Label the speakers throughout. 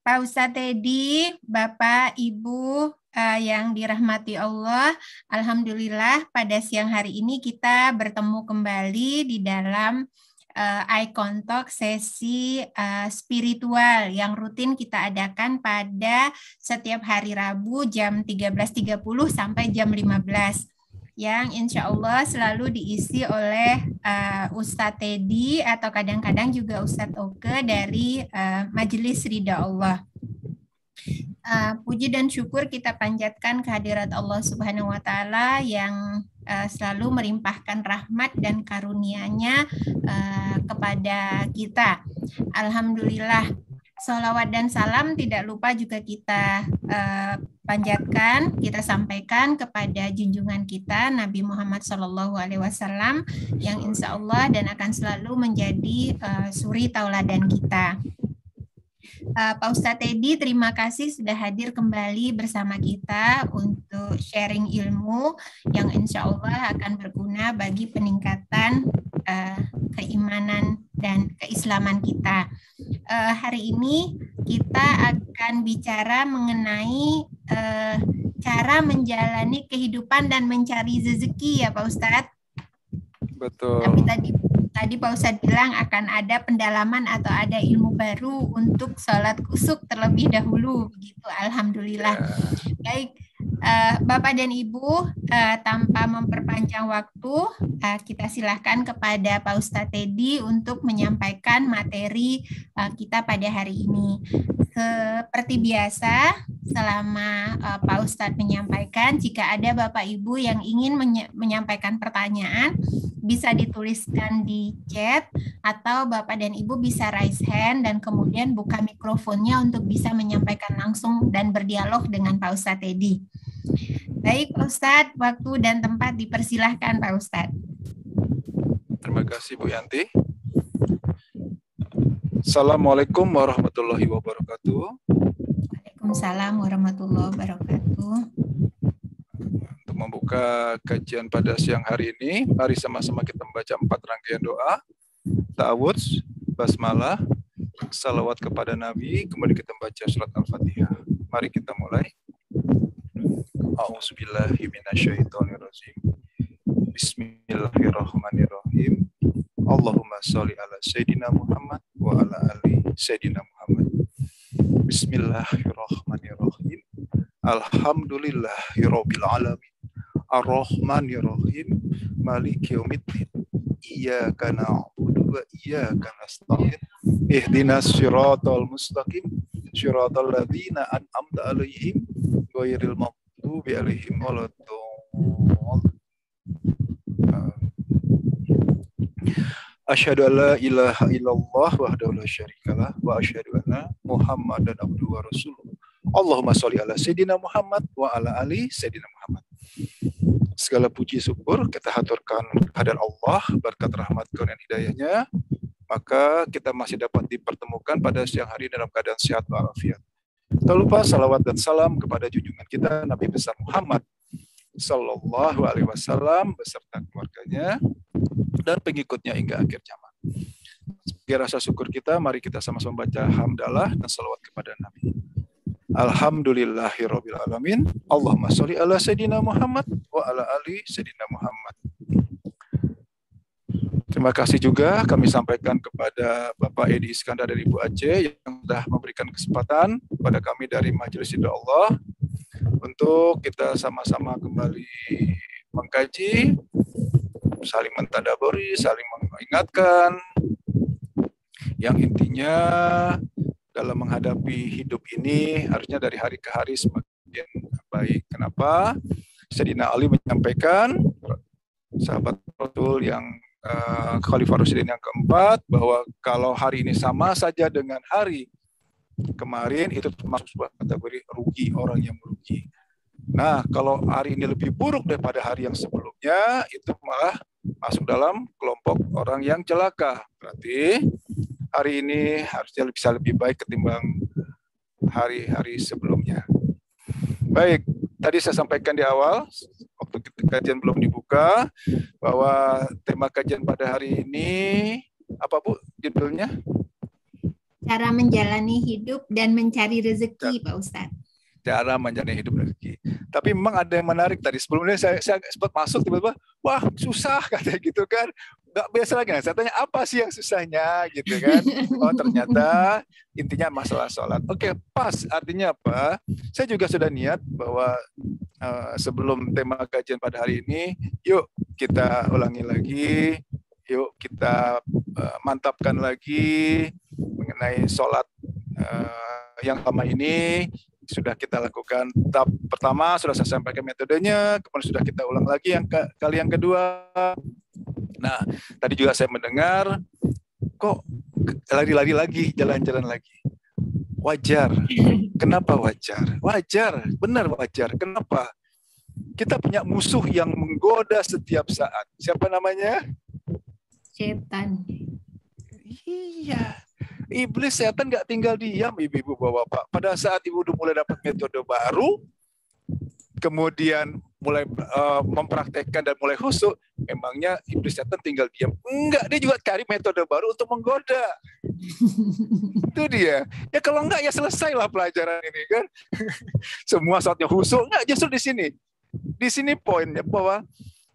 Speaker 1: Pak Ustadz Teddy, Bapak, Ibu yang dirahmati Allah, Alhamdulillah pada siang hari ini kita bertemu kembali di dalam Eye Contact sesi spiritual yang rutin kita adakan pada setiap hari Rabu jam 13.30 sampai jam 15. Yang insya Allah selalu diisi oleh Ustadz Teddy atau kadang-kadang juga Ustadz Oke dari Majelis Ridha Allah. Puji dan syukur kita panjatkan kehadirat Allah Subhanahu wa Ta'ala yang selalu melimpahkan rahmat dan karunia-Nya kepada kita. Alhamdulillah. Sholawat dan salam tidak lupa juga kita panjatkan, kita sampaikan kepada junjungan kita Nabi Muhammad SAW yang insya Allah dan akan selalu menjadi suri tauladan kita. Pak Ustadz Teddy, terima kasih sudah hadir kembali bersama kita untuk sharing ilmu yang insya Allah akan berguna bagi peningkatan keimanan dan keislaman kita. Hari ini kita akan bicara mengenai cara menjalani kehidupan dan mencari rezeki ya Pak Ustadz.
Speaker 2: Betul.
Speaker 1: Tapi tadi Pak Ustadz bilang akan ada pendalaman atau ada ilmu baru untuk sholat kusuk terlebih dahulu. Begitu, Alhamdulillah. Baik, Bapak dan Ibu, tanpa memperpanjang waktu, kita silahkan kepada Pak Ustadz Teddy untuk menyampaikan materi kita pada hari ini. Seperti biasa, selama Pak Ustadz menyampaikan, jika ada Bapak Ibu yang ingin menyampaikan pertanyaan, bisa dituliskan di chat, atau Bapak dan Ibu bisa raise hand dan kemudian buka mikrofonnya untuk bisa menyampaikan langsung dan berdialog dengan Pak Ustadz Teddy. Baik Pak Ustadz, waktu dan tempat dipersilahkan Pak Ustadz.
Speaker 2: Terima kasih Bu Yanti. Assalamualaikum warahmatullahi wabarakatuh.
Speaker 1: Waalaikumsalam warahmatullahi wabarakatuh.
Speaker 2: Untuk membuka kajian pada siang hari ini, mari sama-sama kita membaca 4 rangkaian doa, ta'awudz, basmalah, salawat kepada Nabi, kemudian kita membaca surat Al-Fatihah. Mari kita mulai. A'udzubillahi minasyaitonirrajim. Bismillahirrahmanirrahim. Allahumma sholli ala Sayyidina Muhammad wa ala ali Sayyidina Muhammad. Bismillahirrahmanirrahim. Alhamdulillahirabbil alamin. Ar-Rahmanirrahim. Maliki yaumiddin. Iyyaka na'budu wa iyyaka nasta'in. Ihdinas siratal mustaqim. Siratal ladzina an'amta 'alaihim ghairil maghdubi 'alaihim waladdallin. Asyhadu an la ilaha illallah wahdahu la syarikalah wa asyhadu anna Muhammadan abduhu wa rasuluh. Allahumma sholli ala Sayyidina Muhammad wa ala ali Sayyidina Muhammad. Segala puji syukur kita haturkan kehadirat Allah, berkat rahmat karunia hidayahnya, maka kita masih dapat dipertemukan pada siang hari dalam keadaan sehat walafiat. Tak lupa salawat dan salam kepada junjungan kita Nabi besar Muhammad Sallallahu Alaihi Wasallam beserta keluarganya dan pengikutnya hingga akhir zaman. Sebagai rasa syukur kita, mari kita sama-sama baca hamdalah dan salawat kepada Nabi. Alhamdulillahirabbil alamin. Allahumma sholli ala Sayyidina Muhammad wa ala ali Sayyidina Muhammad. Terima kasih juga kami sampaikan kepada Bapak Edi Iskandar dari Ibu Aceh yang sudah memberikan kesempatan kepada kami dari Majelis Ridha Allah untuk kita sama-sama kembali mengkaji, saling mentadaburi, saling mengingatkan, yang intinya dalam menghadapi hidup ini harusnya dari hari ke hari semakin baik. Kenapa? Sayyidina Ali menyampaikan, sahabat Rasul yang Khalifah Rasyidin yang keempat, bahwa kalau hari ini sama saja dengan hari kemarin, itu termasuk sebuah kategori rugi, orang yang merugi. Nah, kalau hari ini lebih buruk daripada hari yang sebelumnya, itu malah masuk dalam kelompok orang yang celaka. Berarti hari ini harusnya bisa lebih baik ketimbang hari-hari sebelumnya. Baik, tadi saya sampaikan di awal, waktu kajian belum dibuka, bahwa tema kajian pada hari ini, apa Bu judulnya?
Speaker 1: Cara menjalani hidup dan mencari rezeki, Pak Ustadz.
Speaker 2: Cara menjalani hidup rezeki. Tapi memang ada yang menarik tadi. Sebelumnya saya sempat masuk tiba-tiba, wah susah katanya gitu kan. Nggak biasa lagi. Nah, saya tanya apa sih yang susahnya gitu kan. Oh ternyata intinya masalah sholat. Oke, pas. Artinya apa? Saya juga sudah niat bahwa sebelum tema kajian pada hari ini, yuk kita ulangi lagi, yuk kita mantapkan lagi mengenai sholat yang lama ini sudah kita lakukan. Tahap pertama sudah saya sampaikan metodenya, kemudian sudah kita ulang lagi yang kali yang kedua. Nah, tadi juga saya mendengar kok lari-lari lagi, jalan-jalan lagi. Wajar. Kenapa wajar? Wajar, benar wajar. Kenapa? Kita punya musuh yang menggoda setiap saat. Siapa namanya?
Speaker 1: Setan.
Speaker 2: Iya. Iblis setan nggak tinggal diam, ibu-ibu bapak-bapak. Pada saat ibu udah mulai dapat metode baru, kemudian mulai mempraktekkan dan mulai khusyuk, memangnya iblis setan tinggal diam? Enggak, dia juga cari metode baru untuk menggoda. Itu dia. Ya kalau enggak ya selesailah pelajaran ini kan. Semua saatnya khusyuk. Enggak, justru di sini. Di sini poinnya bahwa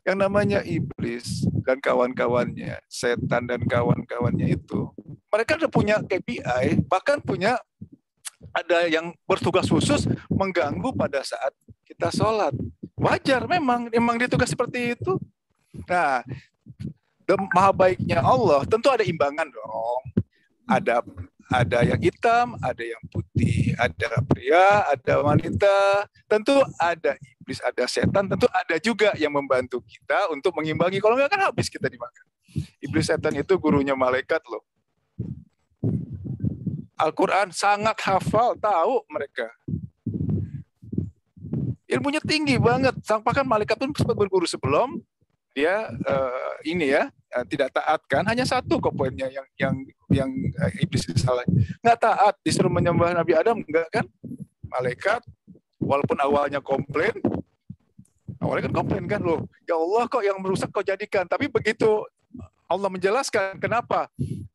Speaker 2: yang namanya iblis dan kawan-kawannya, setan dan kawan-kawannya itu, mereka udah punya KPI, bahkan punya ada yang bertugas khusus mengganggu pada saat kita sholat. Wajar memang ditugas seperti itu. Nah, maha baiknya Allah tentu ada imbangan dong. Ada yang hitam, ada yang putih, ada pria, ada wanita, tentu ada iblis, ada setan, tentu ada juga yang membantu kita untuk mengimbangi. Kalau enggak kan habis kita dimakan. Iblis setan itu gurunya malaikat loh. Al-Quran sangat hafal, tahu mereka. Ilmunya tinggi banget. Bahkan malaikat pun sempat berguru sebelum dia tidak taat kan. Hanya satu kok poinnya yang iblis salah. Nggak taat, disuruh menyembah Nabi Adam, enggak kan? Malaikat, walaupun awalnya komplain kan loh. Ya Allah kok yang merusak kau jadikan. Tapi begitu Allah menjelaskan kenapa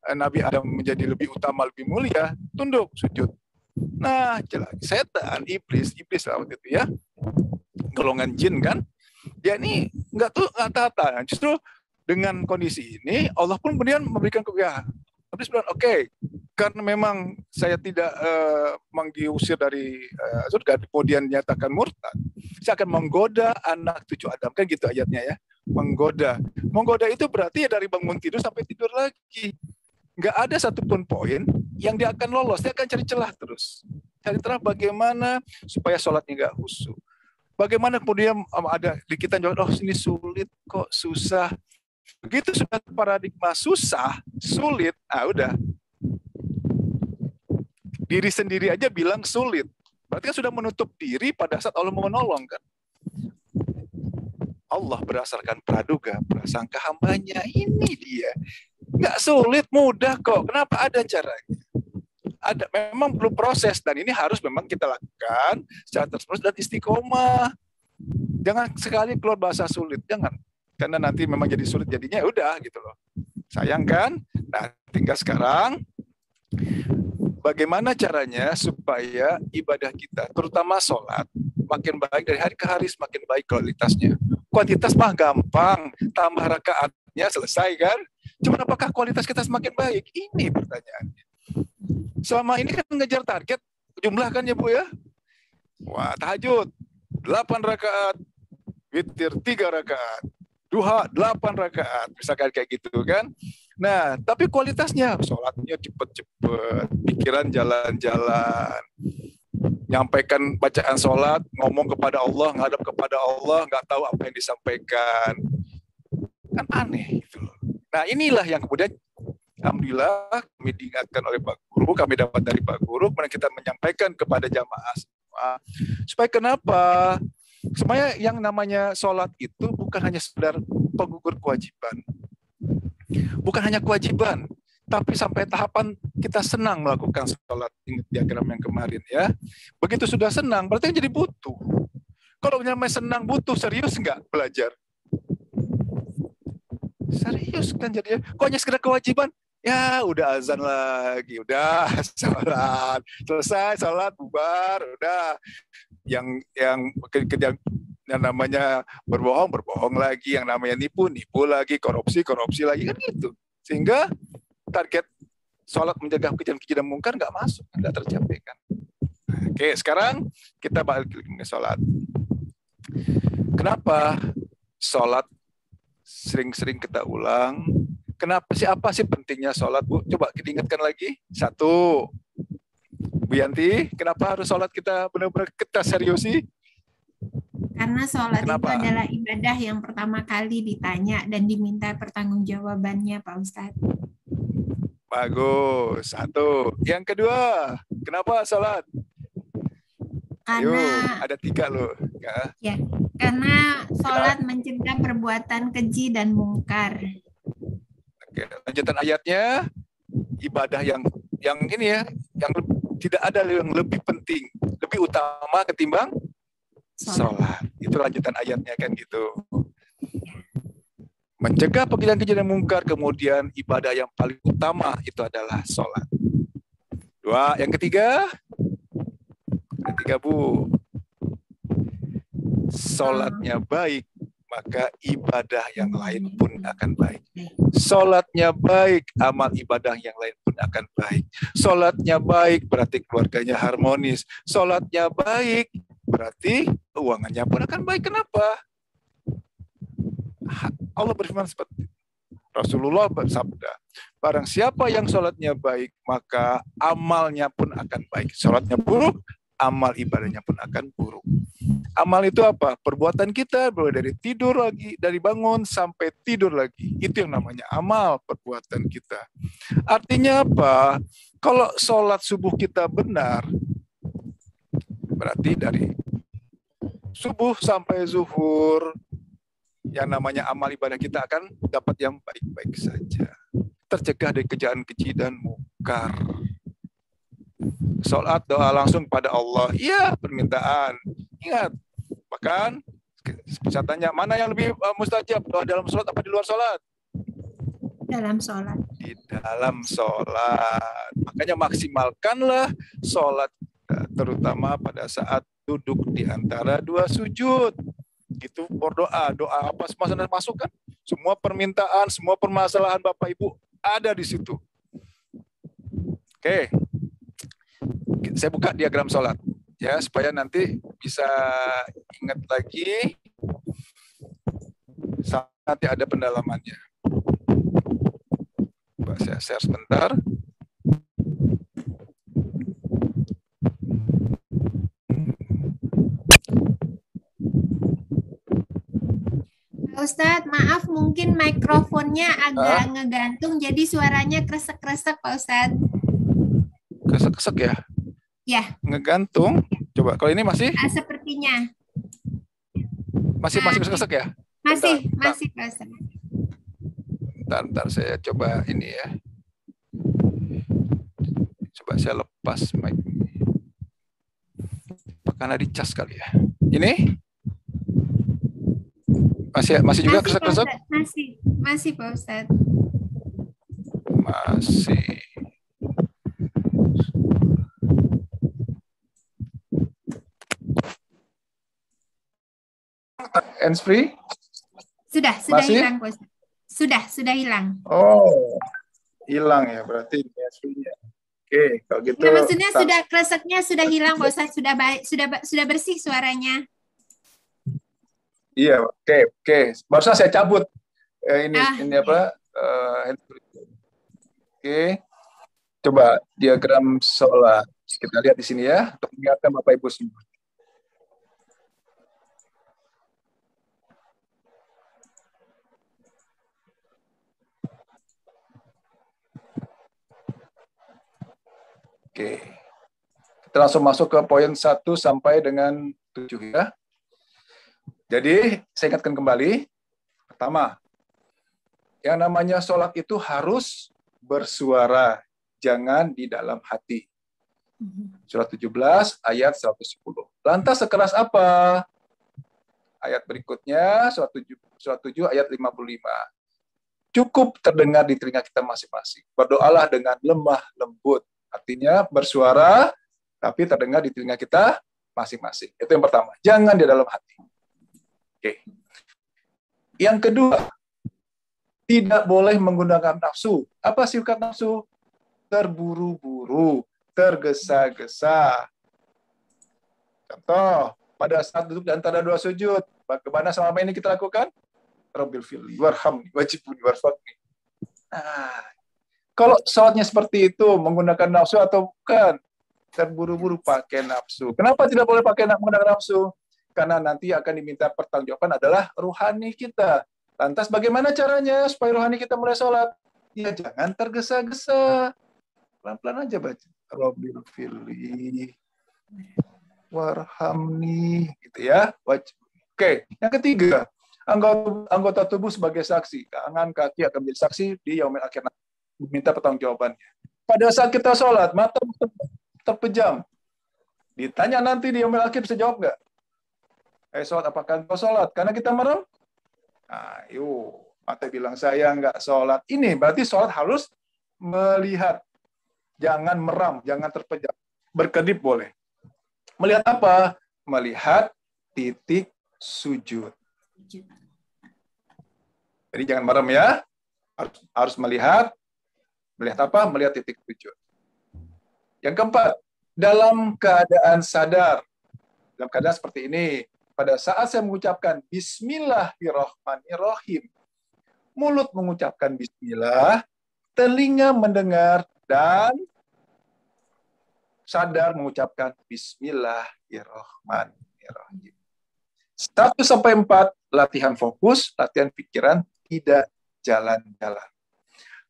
Speaker 2: Nabi Adam menjadi lebih utama, lebih mulia, tunduk, sujud. Nah, setan, iblis lah waktu itu ya, golongan jin kan, dia ini nggak taat. Justru dengan kondisi ini, Allah pun kemudian memberikan iblis bilang, oke, karena memang saya tidak diusir dari surga, kemudian nyatakan murtad, saya akan menggoda anak cucu Adam, kan gitu ayatnya ya. Menggoda itu berarti ya dari bangun tidur sampai tidur lagi. Nggak ada satupun poin yang dia akan lolos. Dia akan cari celah terus. Cari celah bagaimana supaya sholatnya nggak khusyuk. Bagaimana kemudian ada di kita jawab, oh ini sulit kok, susah. Begitu sudah paradigma susah, sulit, udah. Diri sendiri aja bilang sulit. Berarti kan sudah menutup diri pada saat Allah mau menolong kan. Allah berdasarkan praduga, prasangka hambanya, ini dia. Nggak sulit, mudah kok. Kenapa ada caranya? Ada, memang perlu proses, dan ini harus memang kita lakukan secara terus dan istiqomah. Jangan sekali keluar bahasa sulit, jangan. Karena nanti memang jadi sulit jadinya, udah gitu loh. Sayang kan? Nah, tinggal sekarang bagaimana caranya supaya ibadah kita, terutama sholat, makin baik dari hari ke hari, semakin baik kualitasnya. Kuantitas mah gampang, tambah rakaatnya selesai kan? Cuma apakah kualitas kita semakin baik? Ini pertanyaannya. Selama ini kan ngejar target, jumlah kan ya Bu ya? Wah, tahajud 8 rakaat, witir 3 rakaat, duha 8 rakaat, misalkan kayak gitu kan? Nah, tapi kualitasnya, sholatnya cepet-cepet, pikiran jalan-jalan, nyampaikan bacaan sholat, ngomong kepada Allah, ngadap kepada Allah, nggak tahu apa yang disampaikan. Kan aneh gitu loh. Nah inilah yang kemudian alhamdulillah kami diingatkan oleh Pak Guru, kami dapat dari Pak Guru, kemudian kita menyampaikan kepada jamaah semua. Supaya kenapa? Supaya yang namanya sholat itu bukan hanya sekedar penggugur kewajiban. Bukan hanya kewajiban, tapi sampai tahapan kita senang melakukan sholat. Ingat diagram yang kemarin ya. Begitu sudah senang, berarti jadi butuh. Kalau namanya senang butuh, serius nggak belajar? Serius kan jadinya. Kok hanya sekedar kewajiban? Ya udah azan lagi, udah sholat, selesai sholat bubar, udah yang yang namanya berbohong lagi, yang namanya nipu lagi, korupsi lagi, kan gitu. Sehingga target sholat menjaga kejadian mungkar nggak masuk, nggak tercapai kan. Oke, sekarang kita balik ke sholat. Kenapa sholat sering-sering kita ulang? Kenapa sih, apa sih pentingnya sholat, Bu? Coba kita ingatkan lagi. Satu, Bu Yanti, kenapa harus sholat kita benar-benar kita seriusi?
Speaker 1: Karena sholat
Speaker 2: Kenapa?
Speaker 1: itu adalah ibadah yang pertama kali ditanya dan diminta pertanggungjawabannya, Pak Ustadz.
Speaker 2: Bagus. Satu. Yang kedua, kenapa sholat?
Speaker 1: Karena
Speaker 2: ada 3 loh.
Speaker 1: Ya, karena sholat mencegah perbuatan keji dan mungkar.
Speaker 2: Oke, lanjutan ayatnya, ibadah yang ini ya, yang tidak ada yang lebih penting, lebih utama ketimbang sholat. Itu lanjutan ayatnya kan gitu. Mencegah kejadian mungkar, kemudian ibadah yang paling utama itu adalah sholat. 2, yang ketiga Bu, sholatnya baik, maka ibadah yang lain pun akan baik. Sholatnya baik, amal ibadah yang lain pun akan baik. Sholatnya baik, berarti keluarganya harmonis. Sholatnya baik, berarti keuangannya pun akan baik. Kenapa? Allah berfirman seperti Rasulullah bersabda, barang siapa yang sholatnya baik, maka amalnya pun akan baik. Sholatnya buruk, amal ibadahnya pun akan buruk. Amal itu apa? Perbuatan kita mulai dari tidur lagi, dari bangun sampai tidur lagi. Itu yang namanya amal, perbuatan kita. Artinya apa? Kalau sholat subuh kita benar, berarti dari subuh sampai zuhur, yang namanya amal ibadah kita akan dapat yang baik-baik saja. Tercegah dari kejahatan keji dan mungkar. Sholat, doa langsung pada Allah. Iya, permintaan. Ingat, bahkan bisa tanya, mana yang lebih mustajab, doa dalam sholat apa di luar sholat?
Speaker 1: Dalam sholat.
Speaker 2: Di dalam sholat. Makanya maksimalkanlah sholat, terutama pada saat duduk di antara 2 sujud. Gitu, berdoa, doa apa semasa masuk kan? Semua permintaan, semua permasalahan Bapak Ibu ada di situ. Oke. Saya buka diagram sholat ya, supaya nanti bisa ingat lagi, nanti ada pendalamannya. Coba saya share sebentar.
Speaker 1: Pak Ustadz, maaf mungkin mikrofonnya agak ngegantung, jadi suaranya kresek-kresek, Pak Ustadz.
Speaker 2: Kresek-kresek ya?
Speaker 1: Ya.
Speaker 2: Ngegantung. Coba, kalau ini masih?
Speaker 1: Sepertinya.
Speaker 2: Masih kresek-kresek ya?
Speaker 1: Masih Pak Ustadz.
Speaker 2: Bentar, saya coba ini ya. Coba saya lepas mic. Karena dicas kali ya. Ini? Masih juga kresek-kresek?
Speaker 1: Masih Pak Ustadz.
Speaker 2: Masih. Hands free?
Speaker 1: Sudah hilang, Pak Ustadz. Sudah hilang.
Speaker 2: Oh, hilang ya, berarti hands free-nya. Oke, kalau gitu.
Speaker 1: Ya, maksudnya sudah kreseknya sudah hilang, Pak Ustadz, sudah baik, sudah bersih suaranya.
Speaker 2: Iya, oke. Barusan saya cabut ini apa? Oke. Coba diagram sholat. Kita lihat di sini ya, untuk mengingatkan Bapak Ibu semua. Oke. Kita langsung masuk ke poin 1 sampai dengan 7 ya. Jadi, saya ingatkan kembali. Pertama, yang namanya sholat itu harus bersuara, jangan di dalam hati. Surat 17 ayat 110. Lantas sekeras apa? Ayat berikutnya, surat 7 ayat 55. cukup terdengar di telinga kita masing-masing. Berdoalah dengan lemah lembut. Artinya bersuara, tapi terdengar di telinga kita masing-masing. Itu yang pertama. Jangan di dalam hati. Oke. Yang kedua, tidak boleh menggunakan nafsu. Apa sifat nafsu? Terburu-buru, tergesa-gesa. Contoh, pada saat duduk di antara dua sujud, bagaimana selama ini kita lakukan? Rabbil firli warhamni wajibuni warfaqni. Nah, kalau sholatnya seperti itu, menggunakan nafsu atau bukan? Terburu-buru pakai nafsu. Kenapa tidak boleh pakai menggunakan nafsu? Karena nanti akan diminta pertanggungjawaban adalah ruhani kita. Lantas bagaimana caranya supaya rohani kita mulai sholat? Ya jangan tergesa-gesa. Pelan-pelan aja baca. Rabbil firli warhamni. Gitu ya. Oke, yang ketiga. Anggota tubuh sebagai saksi. Tangan, kaki akan menjadi saksi di yaumil akhir. Minta pertanggungjawabannya. Pada saat kita sholat, mata terpejam. Ditanya nanti di yaumil akhir, bisa jawab nggak? Sholat, apakah engkau sholat? Karena kita merem? Ayo, mata bilang saya nggak sholat. Ini berarti sholat harus melihat. Jangan meram, jangan terpejam. Berkedip boleh. Melihat apa? Melihat titik sujud. Jadi jangan merem ya. Harus melihat apa? Melihat titik sujud. Yang keempat, dalam keadaan sadar. Dalam keadaan seperti ini. Pada saat saya mengucapkan Bismillahirrahmanirrahim, mulut mengucapkan Bismillah, telinga mendengar, dan sadar mengucapkan Bismillahirrahmanirrahim. 1 sampai 4, latihan fokus, latihan pikiran, tidak jalan-jalan.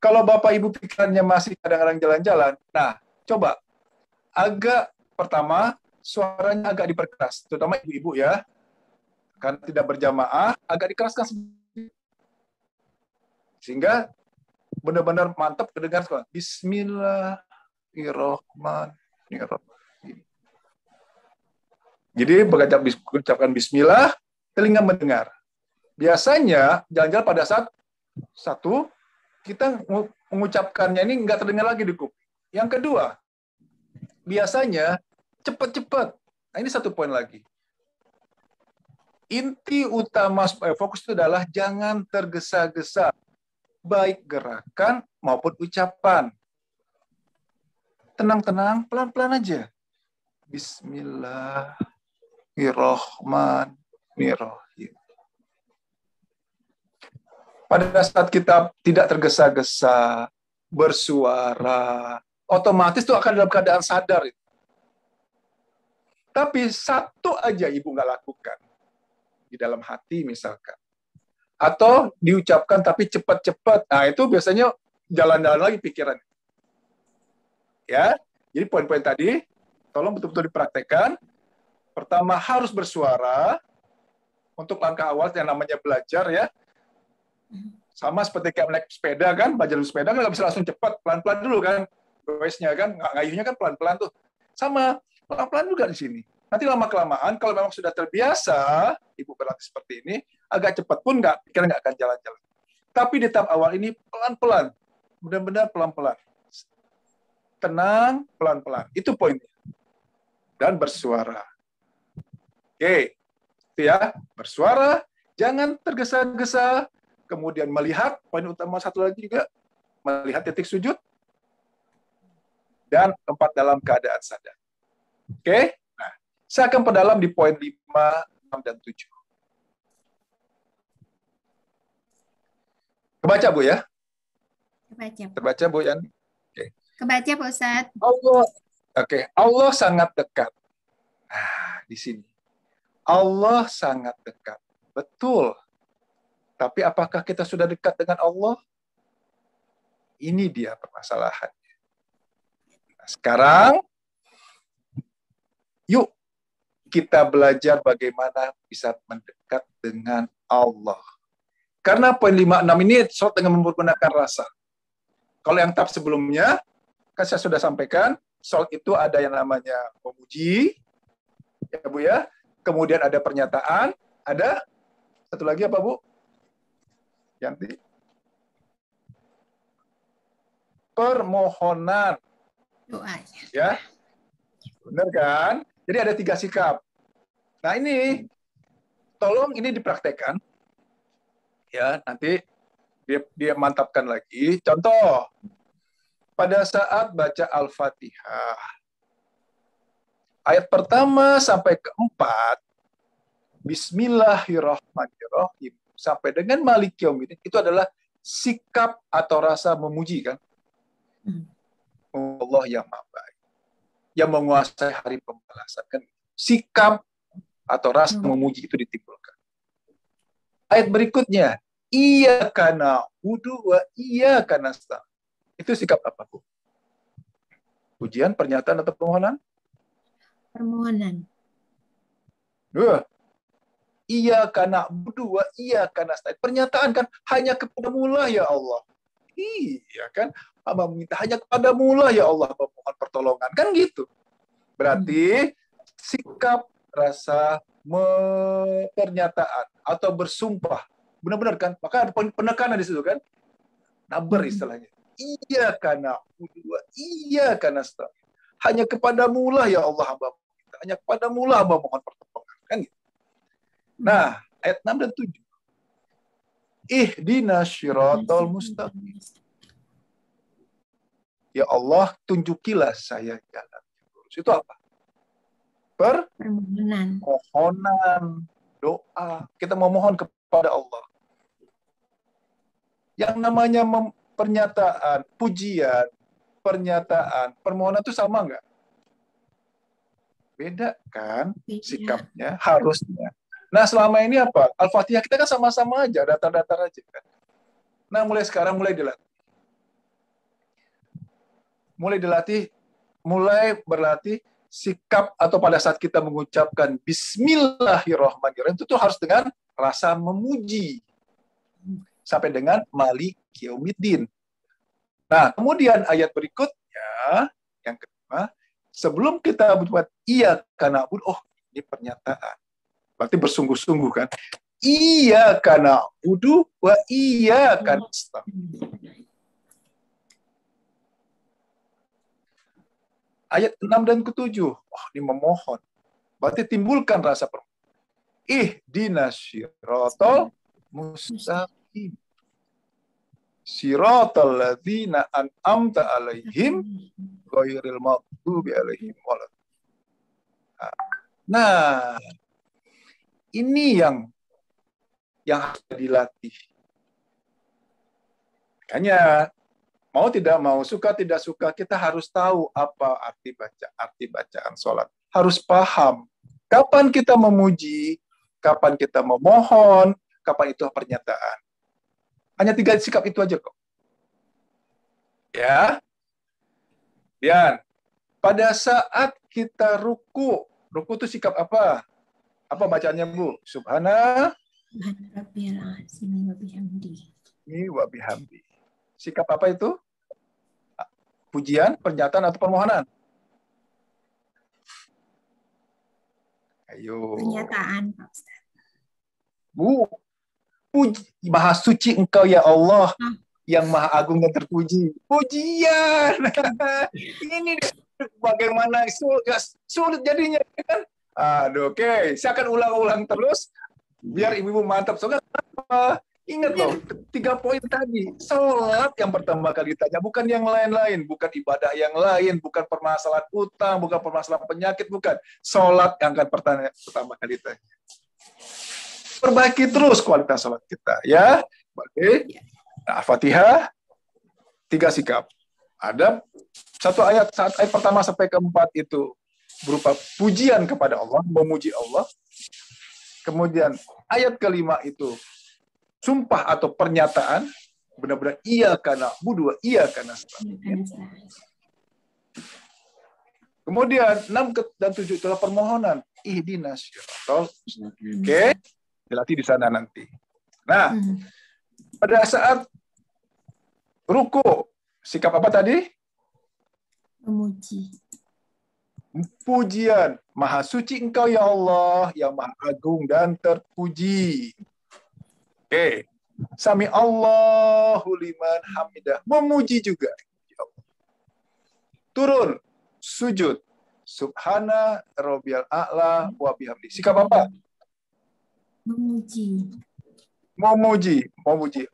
Speaker 2: Kalau Bapak Ibu pikirannya masih kadang-kadang jalan-jalan, nah, coba agak pertama, suaranya agak diperkeras, terutama ibu-ibu ya. Karena tidak berjamaah, agak dikeraskan sehingga benar-benar mantap kedengaran suara. Bismillahirrahmanirrahim. Jadi mengucapkan Bismillah, telinga mendengar. Biasanya jalan-jalan pada saat satu kita mengucapkannya ini nggak terdengar lagi di kuping. Yang kedua, biasanya cepat-cepat. Nah, ini satu poin lagi. Inti utama supaya fokus itu adalah jangan tergesa-gesa, baik gerakan maupun ucapan. Tenang-tenang, pelan-pelan aja. Bismillahirrahmanirrahim. Pada saat kita tidak tergesa-gesa, bersuara, otomatis itu akan dalam keadaan sadar. Tapi satu aja ibu nggak lakukan. Di dalam hati misalkan. Atau diucapkan tapi cepat-cepat. Nah, itu biasanya jalan-jalan lagi pikiran. Ya, jadi poin-poin tadi, tolong betul-betul dipraktekkan. Pertama, harus bersuara. Untuk langkah awal yang namanya belajar ya. Sama seperti kayak naik sepeda kan, belajar sepeda kan nggak bisa langsung cepat, pelan-pelan dulu kan. Goesnya kan, ngayuhnya kan pelan-pelan tuh. Sama, pelan-pelan juga di sini. Nanti lama-kelamaan, kalau memang sudah terbiasa, ibu berlatih seperti ini, agak cepat pun pikiran nggak akan jalan-jalan. Tapi di tahap awal ini, pelan-pelan. Benar-benar pelan-pelan. Tenang, pelan-pelan. Itu poinnya. Dan bersuara. Oke. Itu ya. Bersuara, jangan tergesa-gesa. Kemudian melihat, poin utama satu lagi juga, melihat titik sujud. Dan 4 dalam keadaan sadar. Oke. Saya akan perdalam di poin 5, 6, dan 7. Kebaca, Bu, ya?
Speaker 1: Kebaca.
Speaker 2: Terbaca, Bu, Yan? Oke.
Speaker 1: Kebaca, Pak Ustadz.
Speaker 2: Allah sangat dekat. Nah, di sini. Allah sangat dekat. Betul. Tapi apakah kita sudah dekat dengan Allah? Ini dia permasalahannya. Nah, sekarang, yuk kita belajar bagaimana bisa mendekat dengan Allah. Karena poin 5, 6 ini sholat dengan menggunakan rasa. Kalau yang tahap sebelumnya, kan saya sudah sampaikan, sholat itu ada yang namanya memuji, ya Bu ya. Kemudian ada pernyataan, ada satu lagi apa Bu? Yanti? permohonan.
Speaker 1: Doanya.
Speaker 2: Ya, benar kan? Jadi ada 3 sikap. Nah ini, tolong ini dipraktekkan. Ya, nanti dia mantapkan lagi. Contoh, pada saat baca Al-Fatihah, ayat pertama sampai keempat, Bismillahirrahmanirrahim, sampai dengan Malik Yaumiddin, itu adalah sikap atau rasa memuji kan? Allah yang maha baik, yang menguasai hari pembalasan kan? Sikap atau rasa memuji itu ditimbulkan. Ayat berikutnya, iyyaka na'budu wa iyyaka nasta'in. Itu sikap apa, Bu? Pujian, pernyataan atau permohonan?
Speaker 1: Permohonan.
Speaker 2: Iyyaka na'budu wa iyyaka nasta'in. Pernyataan kan, hanya kepadamu lah ya Allah. Iya kan? Hamba meminta hanya kepadamu lah ya Allah memohon pertolongan. Kan gitu. Berarti sikap, rasa, pernyataan atau bersumpah. Benar-benar kan? Maka ada penekanan di situ kan? Nabar istilahnya. Iyyaka na'budu wa iyyaka nasta'in. Hanya kepadamu lah ya Allah hamba meminta. Hanya kepadamu lah hamba mohon pertolongan. Kan gitu. Nah, ayat 6 dan 7. Ihdinas syiratal mustaqim. Ya Allah, tunjukilah saya jalan yang lurus. Itu apa?
Speaker 1: Permohonan.
Speaker 2: Doa. Kita memohon kepada Allah. Yang namanya pernyataan, pujian, pernyataan, permohonan itu sama nggak? Beda kan sikapnya, harusnya. Nah, selama ini apa? Al-Fatihah kita kan sama-sama aja, datar-datar aja kan. Nah, mulai sekarang mulai berlatih sikap atau pada saat kita mengucapkan Bismillahirrahmanirrahim itu tuh harus dengan rasa memuji sampai dengan Malik Yaumiddin. Nah, kemudian ayat berikutnya yang kedua, sebelum kita buat iyyaka na'budu, oh ini pernyataan. Berarti bersungguh-sungguh kan. Iyyaka na'budu wa iyyaka nasta'in. Ayat 6 dan ke-7. Oh, ini memohon. Berarti timbulkan rasa permohonan. Ihdinas syiratal mustaqim. Syiratal ladzina an'amta alaihim ghairil maghdubi alaihim waladdallin. Nah, ini yang harus dilatih. Makanya mau tidak mau, suka tidak suka, kita harus tahu apa arti bacaan sholat. Harus paham kapan kita memuji, kapan kita memohon, kapan itu pernyataan. Hanya 3 sikap itu aja kok. Ya. Dan pada saat kita ruku itu sikap apa? Apa bacaannya, Bu? Subhana
Speaker 1: Rabbil azim wa
Speaker 2: bihamdi. Sikap apa itu? Pujian, pernyataan atau permohonan? Ayo.
Speaker 1: Pernyataan, Pak Ustaz.
Speaker 2: Bu, Maha suci Engkau ya Allah, yang Maha agung dan terpuji. Pujian. Ini bagaimana sulit jadinya kan? Aduh, oke. Saya akan ulang-ulang terus biar ibu-ibu mantap. Soalnya ingat loh, 3 poin tadi. Sholat yang pertama kali ditanya, bukan yang lain-lain, bukan ibadah yang lain, bukan permasalahan utang, bukan permasalahan penyakit, bukan. Sholat yang akan pertama kali ditanya. Perbaiki terus kualitas sholat kita, ya. Oke. Nah, Fatihah 3 sikap. Ada 1 ayat, saat ayat pertama sampai ke-4 itu berupa pujian kepada Allah, memuji Allah. Kemudian ayat ke-5 itu sumpah atau pernyataan, benar-benar iyyaka na'budu wa iyyaka nasta'in. Kemudian 6 dan 7 itulah permohonan. Ihdinas syiratal mustaqim. Oke, dilatih di sana nanti. Nah, pada saat ruku, sikap apa tadi?
Speaker 1: Memuji.
Speaker 2: Pujian. Maha suci Engkau ya Allah, yang Maha agung dan terpuji. Oke. Sami Allahu liman hamidah. Memuji juga. turun, sujud. Subhana rabbiyal a'la wa bihamdi. Sikap apa?
Speaker 1: Memuji.
Speaker 2: Memuji.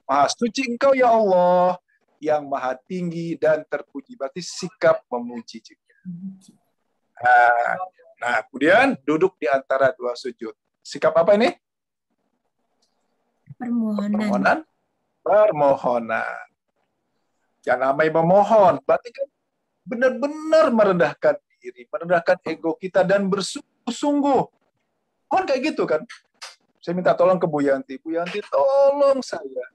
Speaker 2: Maha suci Engkau ya Allah, yang maha tinggi dan terpuji. Berarti sikap memuji juga. Nah, kemudian duduk di antara dua sujud. Sikap apa ini?
Speaker 1: Permohonan.
Speaker 2: Permohonan. Yang namanya memohon, berarti kan benar-benar merendahkan diri, merendahkan ego kita dan bersungguh-sungguh. Kan kayak gitu kan? Saya minta tolong ke Bu Yanti. Bu Yanti, tolong saya.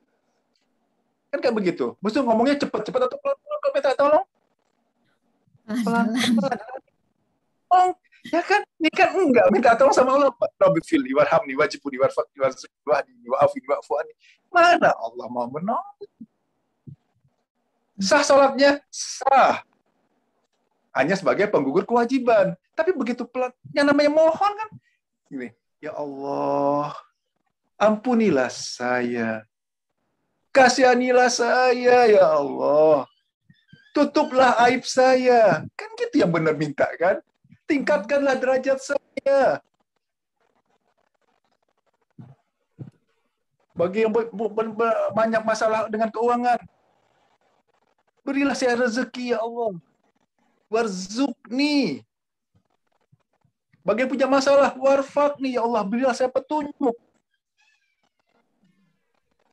Speaker 2: Kan kayak begitu. Mesti ngomongnya cepat-cepat atau pelan-pelan kalau minta tolong? Pelan-pelan. Oh, ya kan? Ini kan enggak minta tolong sama Allah. Rabbi fili warhamni wajibuni warfaqni warzuqni wa'afini wa'fuani. Mana Allah mau menolong? Sah salatnya? Sah. Hanya sebagai penggugur kewajiban. Tapi begitu pelan, yang namanya mohon kan? Gini, ya Allah, ampunilah saya. Kasihanilah saya, ya Allah. Tutuplah aib saya. Kan gitu yang benar minta kan? Tingkatkanlah derajat saya. Bagi yang banyak masalah dengan keuangan, berilah saya rezeki, ya Allah. Warzuqni. Bagi yang punya masalah, warfaqni, ya Allah, berilah saya petunjuk.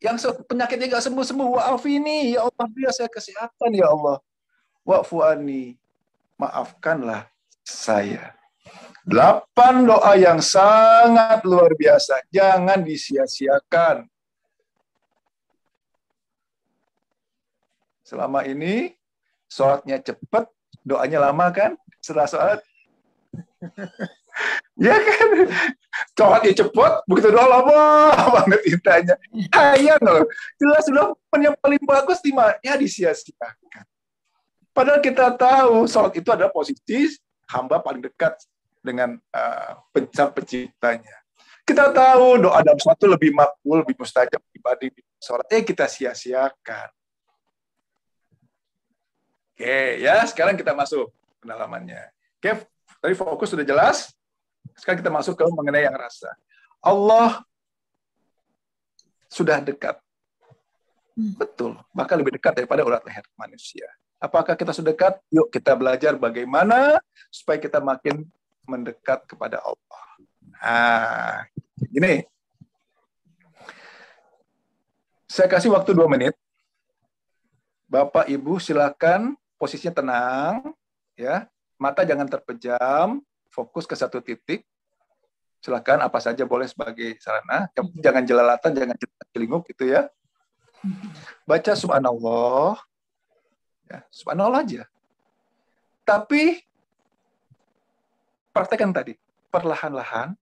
Speaker 2: Yang penyakitnya nggak sembuh-sembuh, wa'afini, ya Allah, berilah saya kesehatan, ya Allah. Wa'fuani, maafkanlah saya. 8 doa yang sangat luar biasa. Jangan disia-siakan. Selama ini, sholatnya cepat, doanya lama kan? Setelah sholat, ya kan? Sholatnya cepat, begitu doa lama banget ditanya. Sayang loh. Jelas sudah yang paling bagus ya disia-siakan. Padahal kita tahu sholat itu adalah posisi hamba paling dekat dengan penciptanya. Kita tahu doa dalam sholat itu lebih makbul, lebih mustajab dibanding sholat. Kita sia-siakan. Oke, ya sekarang kita masuk pendalamannya. Oke, tadi fokus sudah jelas. Sekarang kita masuk ke mengenai yang rasa. Allah sudah dekat. Betul, bahkan lebih dekat daripada urat leher manusia. Apakah kita sudah dekat? Yuk kita belajar bagaimana supaya kita makin mendekat kepada Allah. Nah, gini. Saya kasih waktu 2 menit. Bapak, Ibu, silakan posisinya tenang, ya. Mata jangan terpejam, fokus ke satu titik. Silakan apa saja boleh sebagai sarana. Jangan jelalatan, jangan celinguk gitu ya. Baca subhanallah. Ya, subhanallah aja. Tapi praktekkan tadi, perlahan-lahan,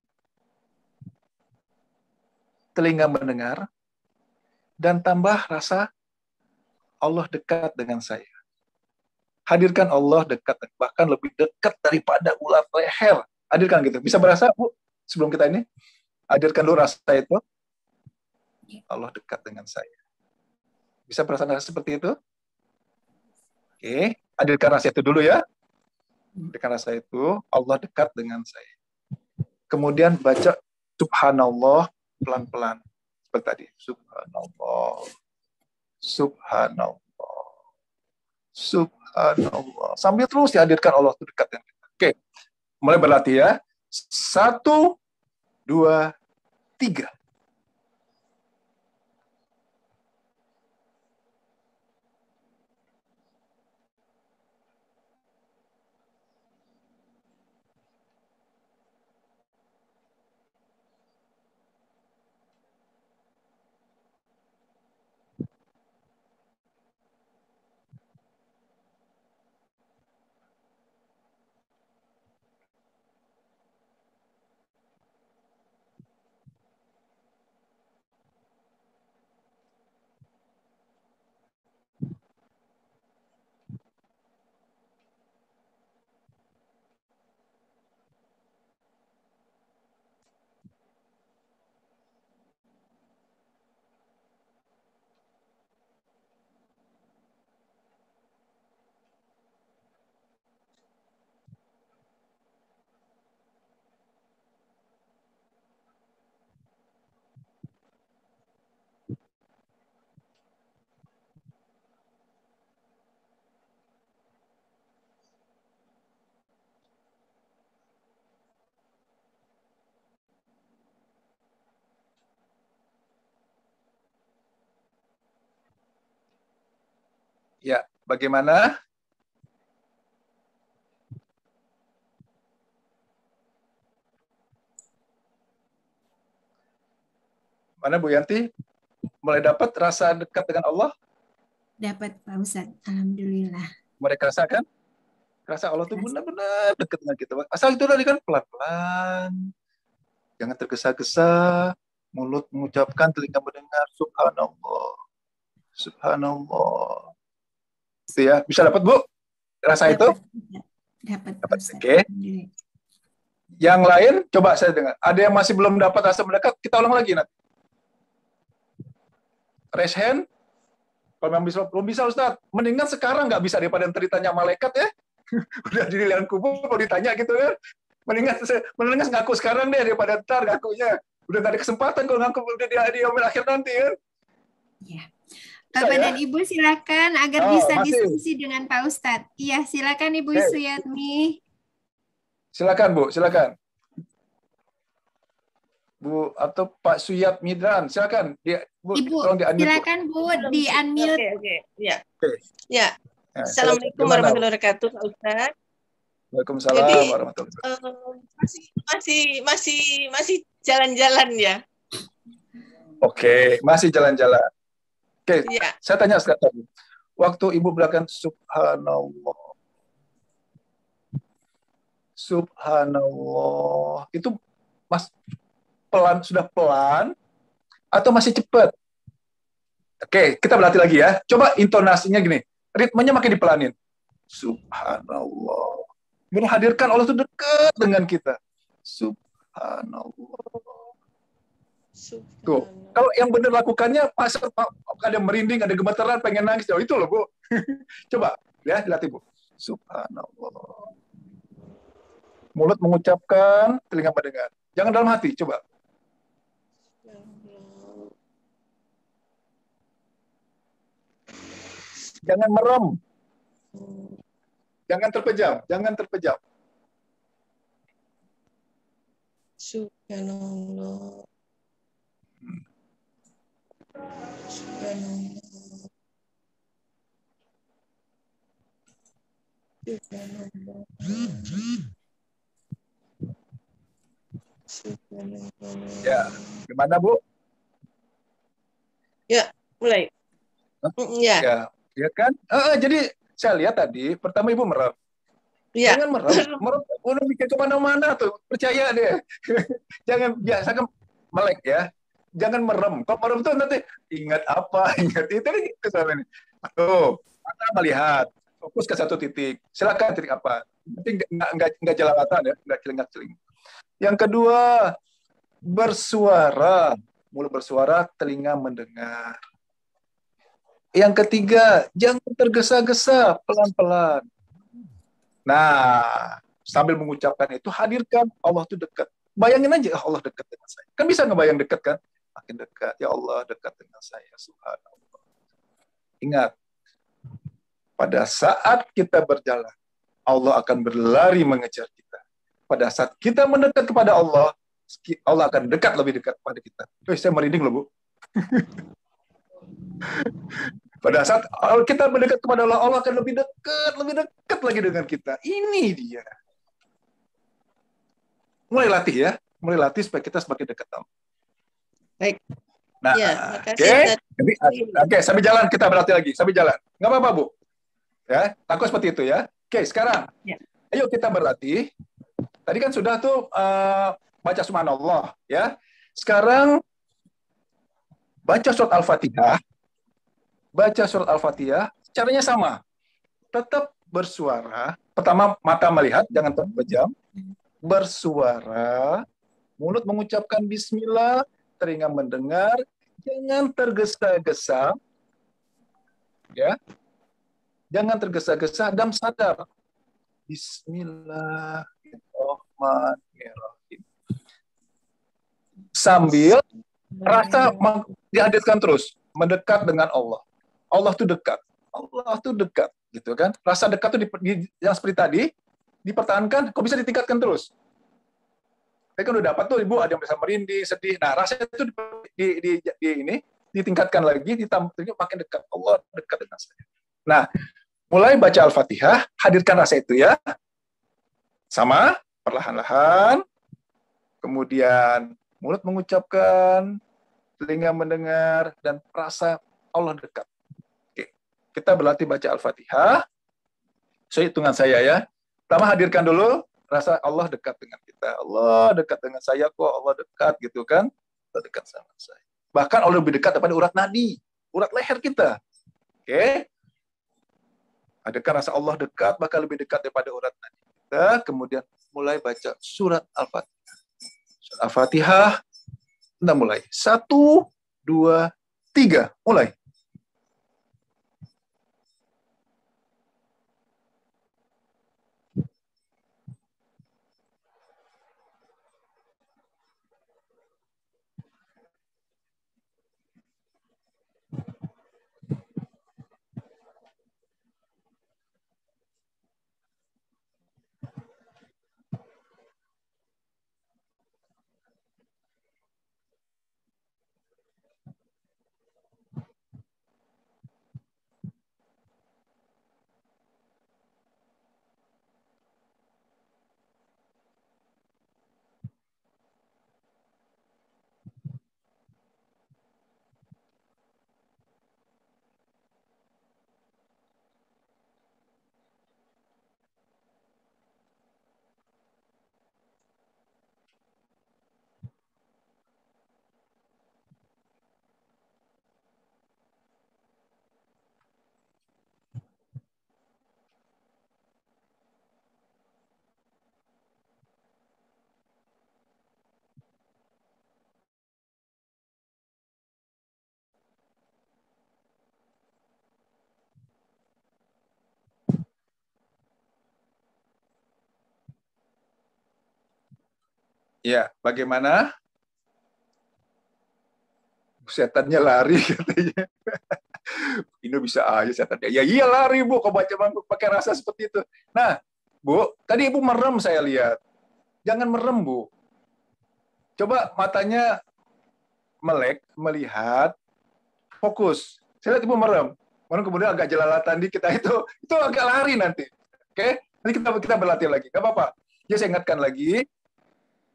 Speaker 2: telinga mendengar, dan tambah rasa Allah dekat dengan saya. Hadirkan Allah dekat, bahkan lebih dekat daripada ulat leher. Hadirkan gitu. Bisa berasa, Bu, sebelum kita ini? Hadirkan dulu rasa itu. Allah dekat dengan saya. Bisa berasa seperti itu? Oke, hadirkan rasa itu dulu ya. Hadirkan rasa itu, Allah dekat dengan saya. Kemudian baca subhanallah pelan-pelan. Seperti tadi. Subhanallah. Subhanallah. Subhanallah. Sambil terus dihadirkan Allah itu dekat dengan kita. Oke, mulai berlatih ya. 1, 2, 3. Ya, bagaimana? Mana Bu Yanti? Mulai dapat rasa dekat dengan Allah?
Speaker 1: Dapat Pak Ustadz, alhamdulillah.
Speaker 2: Mereka rasakan? Rasa Allah itu benar-benar dekat dengan kita. Asal itu tadi kan pelan-pelan. Jangan tergesa-gesa. Mulut mengucapkan, telinga mendengar. Subhanallah. Subhanallah. Itu ya. Bisa dapat Bu? Rasa itu?
Speaker 1: Dapat.
Speaker 2: Oke. Yang lain, coba saya dengar. Ada yang masih belum dapat rasa mendekat, kita ulang lagi nanti. Raise hand. Kalau memang belum bisa Ustaz, mendingan sekarang nggak bisa daripada ditanya malaikat ya. Udah di liang kubur, kalau ditanya gitu kan. Mendingan ngaku sekarang deh daripada ntar ngakunya. Udah nggak ada kesempatan kalau ngaku udah di yaumil akhir nanti kan.
Speaker 1: Ya. Bapak dan Ibu silakan agar bisa diskusi dengan Pak Ustadz. Iya, silakan Ibu Suyatmi.
Speaker 2: Silakan Bu, silakan. Bu atau Pak Suyat Midran, silakan. Bu,
Speaker 1: Ibu, silakan Bu di unmute.
Speaker 3: Oke. Ya. Ya. Assalamualaikum warahmatullahi wabarakatuh, Pak Ustadz.
Speaker 2: Waalaikumsalam warahmatullahi
Speaker 3: wabarakatuh. Masih jalan-jalan ya.
Speaker 2: Oke, masih jalan-jalan. Oke,
Speaker 3: ya.
Speaker 2: Saya tanya sekarang. Waktu Ibu bilang subhanallah. Subhanallah. Itu sudah pelan atau masih cepat? Oke, kita berlatih lagi ya. Coba intonasinya gini. Ritmenya makin dipelanin. Subhanallah. Menghadirkan Allah itu dekat dengan kita. Subhanallah. Tuh. Kalau yang benar lakukannya, pas ada merinding, ada gemeteran, pengen nangis. Oh, itu loh, Bu. Coba, ya, dilatih, Bu. Subhanallah. Mulut mengucapkan, telinga mendengar. Jangan dalam hati, coba. Jangan merem. Jangan terpejam, jangan terpejam.
Speaker 3: Subhanallah. Subhanallah. Subhanallah.
Speaker 2: Ya, gimana Bu?
Speaker 3: Ya, mulai.
Speaker 2: Ya, ya kan? Jadi saya lihat tadi, pertama Ibu merem.
Speaker 3: Ya.
Speaker 2: Jangan merem. Udah mikir kemana-mana tuh. Percaya deh. Jangan biasakan melek ya. Jangan merem. Kalau merem tuh nanti ingat apa, ingat itu kesalahan ini. Tuh, mata melihat. Fokus ke satu titik. Silakan titik apa. Nanti nggak jelalatan ya, nggak celingak-celing. Yang kedua, bersuara. Mulut bersuara, telinga mendengar. Yang ketiga, jangan tergesa-gesa, pelan-pelan. Nah, sambil mengucapkan itu, hadirkan Allah itu dekat. Bayangin aja, Allah dekat dengan saya. Kan bisa ngebayang dekat kan? Makin dekat, ya Allah dekat dengan saya, subhanallah. Ingat, pada saat kita berjalan, Allah akan berlari mengejar kita. Pada saat kita mendekat kepada Allah, Allah akan lebih dekat pada kita. Saya merinding loh, Bu. Pada saat kita mendekat kepada Allah, Allah akan lebih dekat lagi dengan kita. Ini dia. Mulai latih ya. Mulai latih supaya kita semakin dekat Allah.
Speaker 3: Baik.
Speaker 2: Nah,
Speaker 3: ya,
Speaker 2: oke, sambil jalan kita berlatih lagi. Sambil jalan. Nggak apa-apa, Bu. Ya, takut seperti itu ya. Oke, sekarang.
Speaker 3: Ya.
Speaker 2: Ayo kita berlatih. Tadi kan sudah tuh baca subhanallah. Ya. Sekarang baca surat Al-Fatihah. Baca surat Al-Fatihah, caranya sama. Tetap bersuara. Pertama, mata melihat, jangan terpejam. Bersuara, mulut mengucapkan bismillah, telinga mendengar, jangan tergesa-gesa. Ya. Jangan tergesa-gesa dan sadar. Bismillahirrahmanirrahim. Sambil rasa dihadirkan terus, mendekat dengan Allah. Allah itu dekat. Allah itu dekat, gitu kan? Rasa dekat itu yang seperti tadi dipertahankan, kok bisa ditingkatkan terus? Saya kan udah dapat tuh Ibu, ada yang bisa merinding, sedih. Nah, rasa itu ditingkatkan lagi, ditambah makin dekat. Allah dekat dengan saya. Nah, mulai baca Al-Fatihah, hadirkan rasa itu ya. Sama, perlahan-lahan. Kemudian mulut mengucapkan, telinga mendengar, dan rasa Allah dekat. Oke. Kita berlatih baca Al-Fatihah. So, hitungan saya ya. Pertama hadirkan dulu rasa Allah dekat dengan kita. Allah dekat dengan saya kok, Allah dekat gitu kan. Allah dekat sama saya. Bahkan Allah lebih dekat daripada urat nadi, urat leher kita. Oke. Hadirkan rasa Allah dekat, bahkan lebih dekat daripada urat nadi kita. Kemudian mulai baca surat Al-Fatihah. Surat Al-Fatihah. Kita mulai. 1, 2, 3. Mulai. Ya, bagaimana? Setannya lari katanya. Ini bisa aja setannya. Ya iya lari Bu, kau baca pakai rasa seperti itu. Nah, Bu, tadi Ibu merem saya lihat. Jangan merem Bu. Coba matanya melek, melihat, fokus. Saya lihat Ibu merem. Kemudian agak jelalatan dikit. Itu agak lari nanti. Oke? Nanti kita berlatih lagi. Gak apa-apa. Ya saya ingatkan lagi.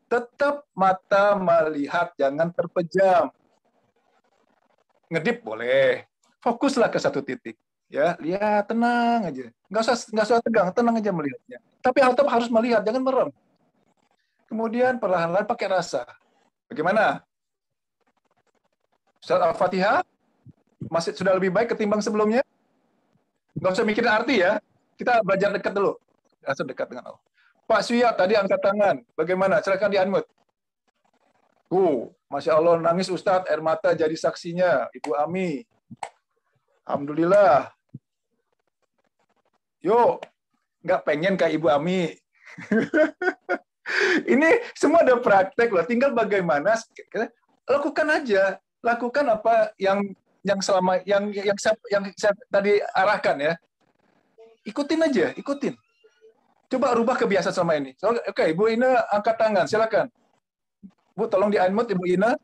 Speaker 2: Tetap mata melihat, jangan terpejam. Ngedip boleh, fokuslah ke satu titik, ya, lihat tenang aja, nggak usah tegang, tenang aja melihatnya. Tapi tetap harus melihat, jangan merem. Kemudian perlahan-lahan pakai rasa. Bagaimana? Surat Al-Fatihah masih sudah lebih baik ketimbang sebelumnya. Nggak usah mikirin arti ya. Kita belajar dekat dulu, rasa dekat dengan Allah. Pak Suya tadi angkat tangan. Bagaimana? Silakan di-unmute. Masya Allah, nangis Ustadz, air mata jadi saksinya, Ibu Ami. Alhamdulillah. Yuk, nggak pengen kayak Ibu Ami. Ini semua ada praktek loh, tinggal bagaimana, lakukan aja. Lakukan apa yang saya tadi arahkan ya. Ikutin aja, ikutin. Coba rubah kebiasaan selama ini. Oke, Ibu Ina angkat tangan, silakan. Bu, tolong di-unmute Ibu Ina.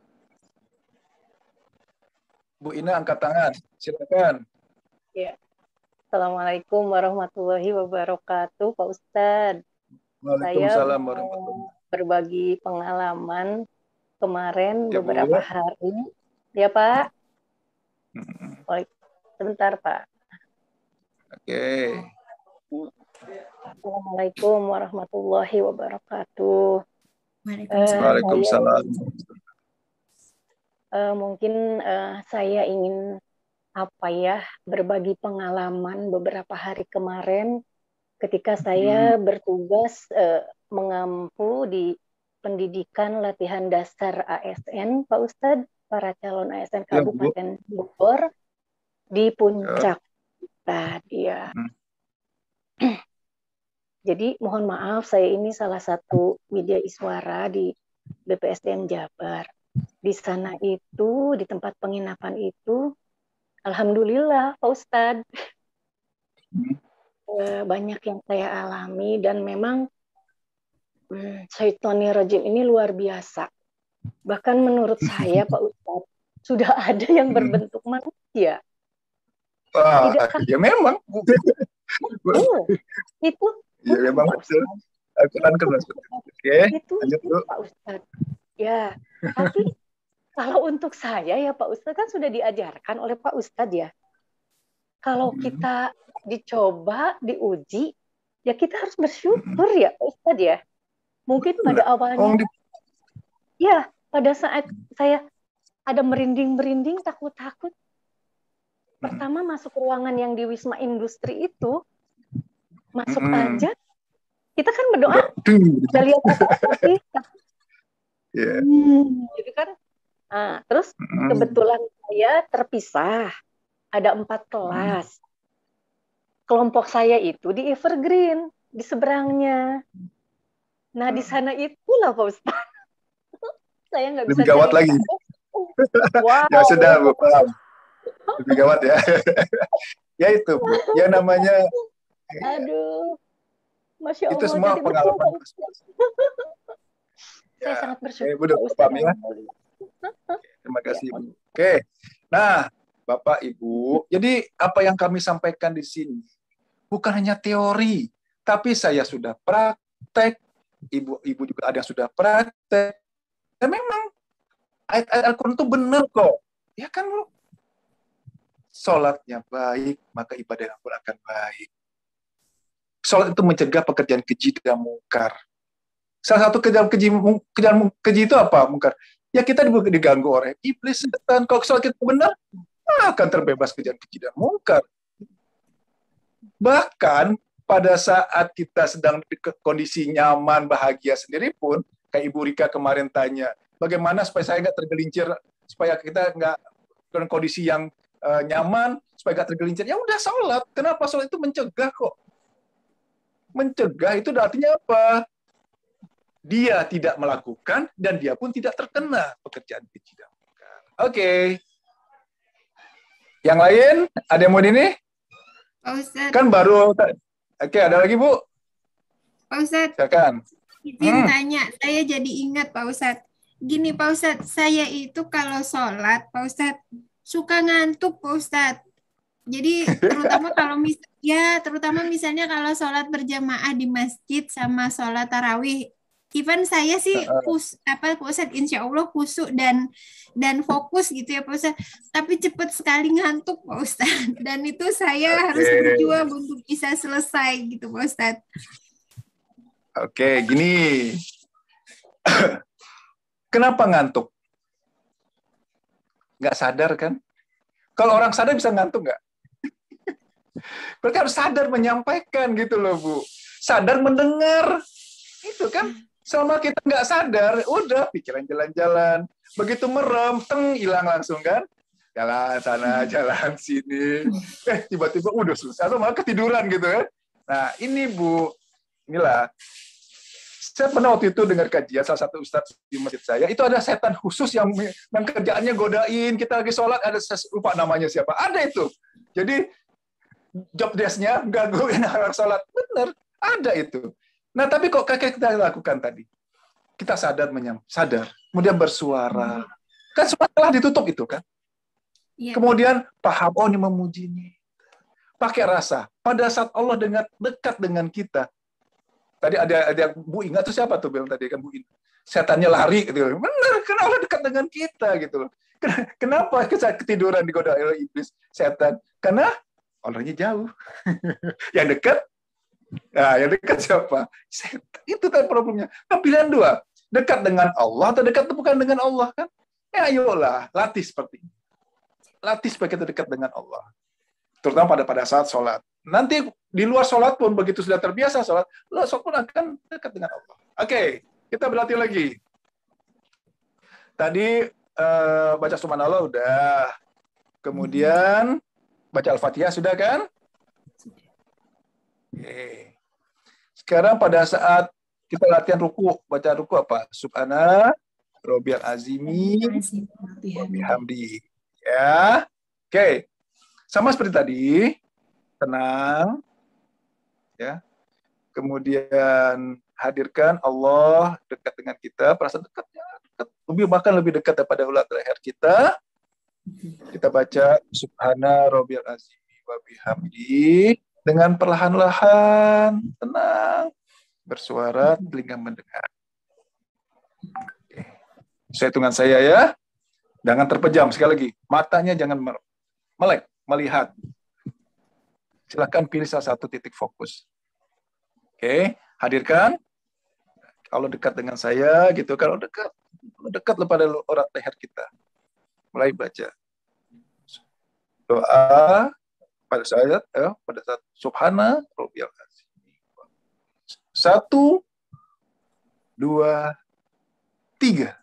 Speaker 2: Bu Ina angkat tangan, silakan.
Speaker 4: Ya. Assalamualaikum warahmatullahi wabarakatuh, Pak Ustadz.
Speaker 2: Waalaikumsalam
Speaker 4: warahmatullahi wabarakatuh. Berbagi pengalaman kemarin ya, beberapa Bu. Hari. Ya, Pak. Sebentar, Pak.
Speaker 2: Oke.
Speaker 4: Assalamualaikum warahmatullahi wabarakatuh.
Speaker 2: Waalaikumsalam.
Speaker 4: Mungkin saya ingin berbagi pengalaman beberapa hari kemarin ketika saya bertugas mengampu di pendidikan latihan dasar ASN, Pak Ustadz, para calon ASN Kabupaten Bogor di Puncak tadi ya. Jadi mohon maaf, saya ini salah satu media iswara di BPSDM Jabar. Di sana itu, di tempat penginapan itu, alhamdulillah Pak Ustadz, banyak yang saya alami dan memang Syaitani Rajim ini luar biasa. Bahkan menurut saya Pak Ustadz, sudah ada yang berbentuk manusia.
Speaker 2: Ya memang.
Speaker 4: Itu.
Speaker 2: Ya memang betul. Al-Quran kan Oke, lanjut Bu.
Speaker 4: Pak Ustadz. Ya, tapi kalau untuk saya ya Pak Ustadz kan sudah diajarkan oleh Pak Ustadz ya. Kalau kita dicoba, diuji, ya kita harus bersyukur ya Pak Ustadz ya. Mungkin pada awalnya, ya pada saat saya ada merinding-merinding, takut-takut. Pertama masuk ruangan yang di Wisma Industri itu, masuk aja, kita kan berdoa, udah lihat apa sih? Gitu kan. Nah, terus kebetulan saya terpisah, ada 4 kelas. Kelompok saya itu di Evergreen, di seberangnya. Nah, di sana itulah Pak Ustaz. Saya nggak bisa
Speaker 2: lebih gawat lagi.
Speaker 4: Wow.
Speaker 2: Ya sudah, Bu, paham. Lebih gawat ya. Ya itu, Bu. Ya namanya.
Speaker 4: Aduh. Masya Allah.
Speaker 2: Itu semua pengalaman.
Speaker 4: Saya sangat bersyukur.
Speaker 2: Bu, udah paham ya. Terima kasih, Bu. Oke. Nah, Bapak, Ibu, jadi apa yang kami sampaikan di sini bukan hanya teori, tapi saya sudah praktek, Ibu juga ada yang sudah praktek. Dan memang ayat-ayat Al-Quran itu benar kok. Ya kan, Bu? Sholatnya baik, maka ibadah pun akan baik. Sholat itu mencegah pekerjaan keji dan mungkar. Salah satu kerjaan keji itu apa? Mungkar. Ya kita diganggu oleh iblis, setan. Kalau sholat kita benar, akan terbebas kerjaan keji dan mungkar. Bahkan pada saat kita sedang di kondisi nyaman, bahagia sendiri pun, kayak Ibu Rika kemarin tanya, bagaimana supaya saya nggak tergelincir, supaya kita nggak dalam kondisi yang nyaman, supaya nggak tergelincir. Ya udah sholat. Kenapa sholat itu mencegah kok? Mencegah itu artinya apa? Dia tidak melakukan dan dia pun tidak terkena pekerjaan keji dan mungkar. Oke. Yang lain, ada yang mau ini?
Speaker 1: Pak Ustadz.
Speaker 2: Kan baru. Oke, ada lagi, Bu?
Speaker 1: Pak Ustadz.
Speaker 2: Silakan.
Speaker 1: Izin tanya, saya jadi ingat Pak Ustadz. Gini Pak Ustadz, saya itu kalau sholat, Pak Ustadz, suka ngantuk Pak Ustadz. Jadi terutama misalnya kalau sholat berjamaah di masjid sama sholat tarawih, even saya sih Pak Ustadz, insya Allah khusyuk dan fokus gitu ya Pak Ustadz, tapi cepat sekali ngantuk Pak Ustadz, dan itu saya harus berjuang untuk bisa selesai gitu Pak Ustadz.
Speaker 2: Oke, gini. Kenapa ngantuk? Nggak sadar kan? Kalau orang sadar bisa ngantuk nggak? Berarti harus sadar menyampaikan gitu loh, Bu. Sadar mendengar. Itu kan. Selama kita nggak sadar, udah pikiran jalan-jalan. Begitu merem, hilang langsung kan. Jalan sana, jalan sini. Tiba-tiba udah selesai. Atau malah ketiduran gitu kan. Nah, ini Bu. Inilah. Saya pernah waktu itu dengar kajian salah satu ustadz di masjid saya, itu ada setan khusus yang kerjaannya godain, kita lagi sholat, ada lupa namanya siapa, ada itu. Jadi job desk-nya gangguin orang sholat. Bener, ada itu. Nah, tapi kok kakek kita lakukan tadi? Kita sadar, kemudian bersuara. Kan semua telah ditutup itu kan? Yeah. Kemudian paham, oh ini memuji nih. Pakai rasa. Pada saat Allah dekat dengan kita, tadi ada yang Bu ingat tuh siapa tuh bilang tadi kan Bu, setannya lari gitu. Benar, karena Allah dekat dengan kita gitu loh. Kenapa kita ketiduran digoda oleh iblis, setan? Karena Allahnya jauh. Yang dekat, nah yang dekat siapa? Setan. Itu kan problemnya. Nah, pilihan dua, dekat dengan Allah atau dekat bukan dengan Allah kan? Ya ayolah, latih seperti ini. Latih supaya kita dekat dengan Allah. Terutama pada saat sholat. Nanti di luar sholat pun begitu sudah terbiasa sholat, sholat pun akan dekat dengan Allah. Oke, kita berlatih lagi. Tadi baca subhanallah udah. Kemudian baca Al-Fatihah sudah kan? Oke. Sekarang pada saat kita latihan ruku, baca ruku apa? Subhana Rabbiyal Azimi wa bihamdi. Ya. Oke. Sama seperti tadi, tenang, ya. Kemudian hadirkan Allah dekat dengan kita, perasaan dekatnya, bahkan lebih dekat daripada ulat leher kita. Kita baca Subhana Rabbiyal Azim bihamdi dengan perlahan-lahan, tenang, bersuara telinga mendengar. Oke. Saya hitungan saya ya. Jangan terpejam, sekali lagi. Matanya jangan melek, melihat. Silakan pilih salah satu titik fokus. Oke, hadirkan. Kalau dekat dengan saya gitu, kalau dekat pada orang leher kita. Mulai baca. Doa pada saat subhana rabbiyal azim. 1, 2, 3.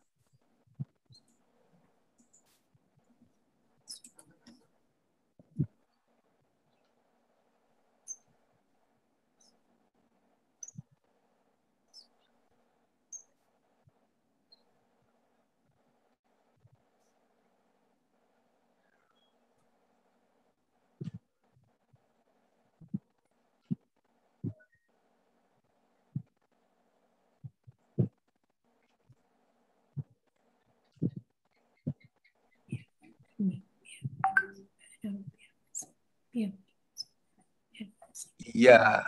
Speaker 2: Iya.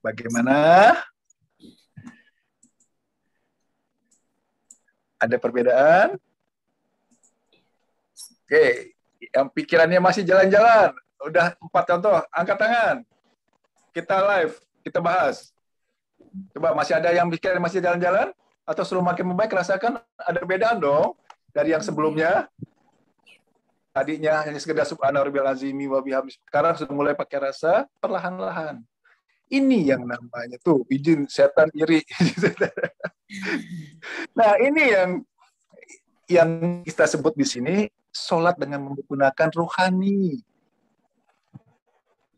Speaker 2: Bagaimana? Ada perbedaan? Oke, yang pikirannya masih jalan-jalan. Udah 4 contoh, angkat tangan. Kita live, kita bahas. Coba masih ada yang pikiran masih jalan-jalan? Atau sebelum makin membaik, rasakan ada perbedaan dong dari yang sebelumnya. Tadinya hanya sekedar subhana rabbiyal azimi wa bihamdi. Sekarang sudah mulai pakai rasa perlahan-lahan. Ini yang namanya tuh izin setan iri. Nah, ini yang kita sebut di sini sholat dengan menggunakan rohani.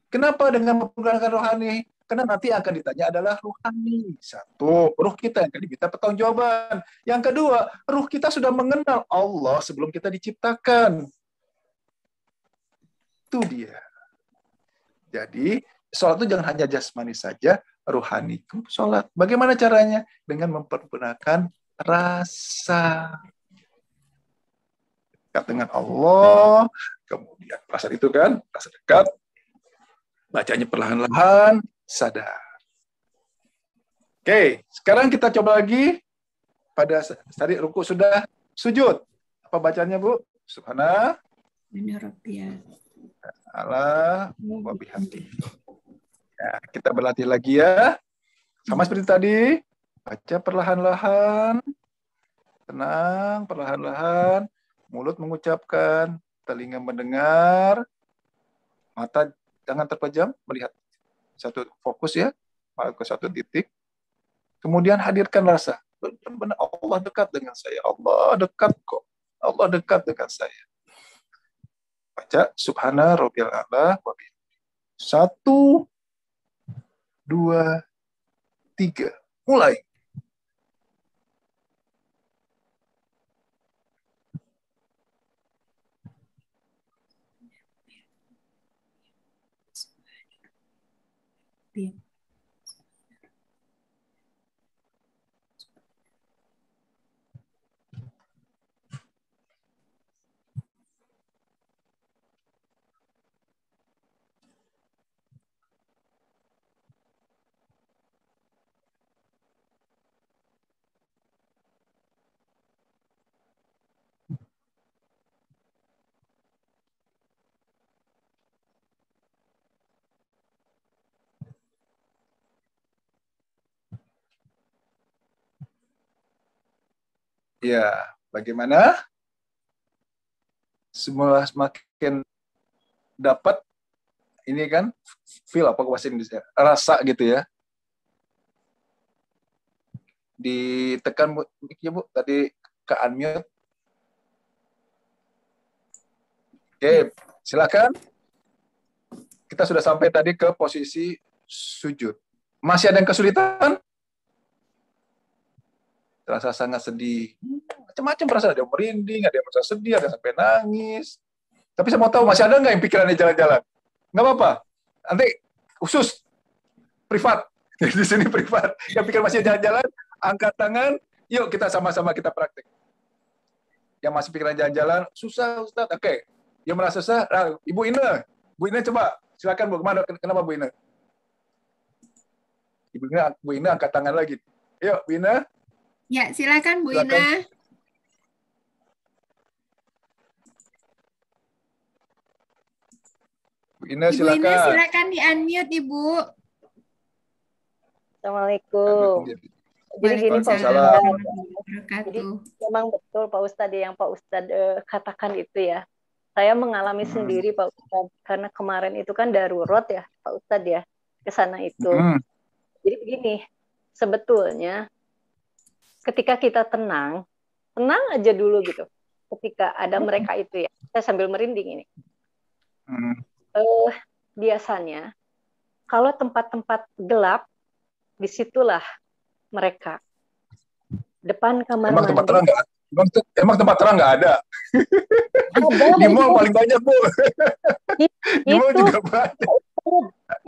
Speaker 2: Kenapa dengan menggunakan rohani? Karena nanti akan ditanya adalah rohani. 1, ruh kita yang akan diminta pertanggungjawaban. Yang kedua, ruh kita sudah mengenal Allah sebelum kita diciptakan. Itu dia. Jadi, sholat itu jangan hanya jasmani saja, rohani itu sholat. Bagaimana caranya? Dengan mempergunakan rasa. Dekat dengan Allah, kemudian rasa itu kan, rasa dekat, bacanya perlahan-lahan, sadar. Oke, sekarang kita coba lagi. Pada tadi ruku sudah, sujud. Apa bacanya, Bu? Subhana Allah wa bihamdi. Ya, kita berlatih lagi ya. Sama seperti tadi, baca perlahan-lahan, tenang, perlahan-lahan, mulut mengucapkan, telinga mendengar, mata jangan terpejam, melihat satu fokus ya, ke satu titik. Kemudian hadirkan rasa, benar-benar Allah dekat dengan saya, Allah dekat kok, Allah dekat dengan saya. Baca subhana rabbiyal a'la wa bihamdihi. 1, 2, 3. Mulai. Ya, bagaimana? Semua semakin dapat ini kan feel apa bahasa Indonesia? Rasa gitu ya. Ditekan mic-nya, Bu, tadi ke unmute. Oke, silakan. Kita sudah sampai tadi ke posisi sujud. Masih ada yang kesulitan? Terasa sangat sedih, macam-macam perasaan, ada yang merinding, ada yang merasa sedih, ada yang sampai nangis. Tapi saya mau tahu masih ada nggak yang pikirannya jalan-jalan? Nggak apa-apa, nanti khusus privat di sini privat. Yang pikir masih jalan-jalan, angkat tangan, yuk kita sama-sama kita praktek. Yang masih pikiran jalan-jalan, susah Ustaz, oke. Yang merasa susah, Ibu Ina, Bu Ina coba, silakan Bu. Kenapa Bu Ina? Bu Ina angkat tangan lagi. Yuk, Bu Ina.
Speaker 1: Ya, silakan Bu
Speaker 2: Silakan.
Speaker 1: Ina.
Speaker 2: Bu Ina,
Speaker 1: Ibu Ina,
Speaker 2: silakan.
Speaker 1: silakan di-unmute, Ibu.
Speaker 4: Assalamualaikum. Jadi gini Pak
Speaker 2: Waalaikumsalam.
Speaker 4: Ustadz, jadi memang betul Pak Ustadz yang Pak Ustadz katakan itu ya. Saya mengalami sendiri Pak Ustadz, karena kemarin itu kan darurat ya Pak Ustadz ya, ke sana itu. Jadi begini, sebetulnya ketika kita tenang aja dulu gitu. Ketika ada mereka itu ya, saya sambil merinding ini. Biasanya kalau tempat-tempat gelap, disitulah mereka depan kamar
Speaker 2: emang
Speaker 4: mandi.
Speaker 2: Emang tempat terang nggak ada? Di mall paling banyak Bu. Di mall juga banyak.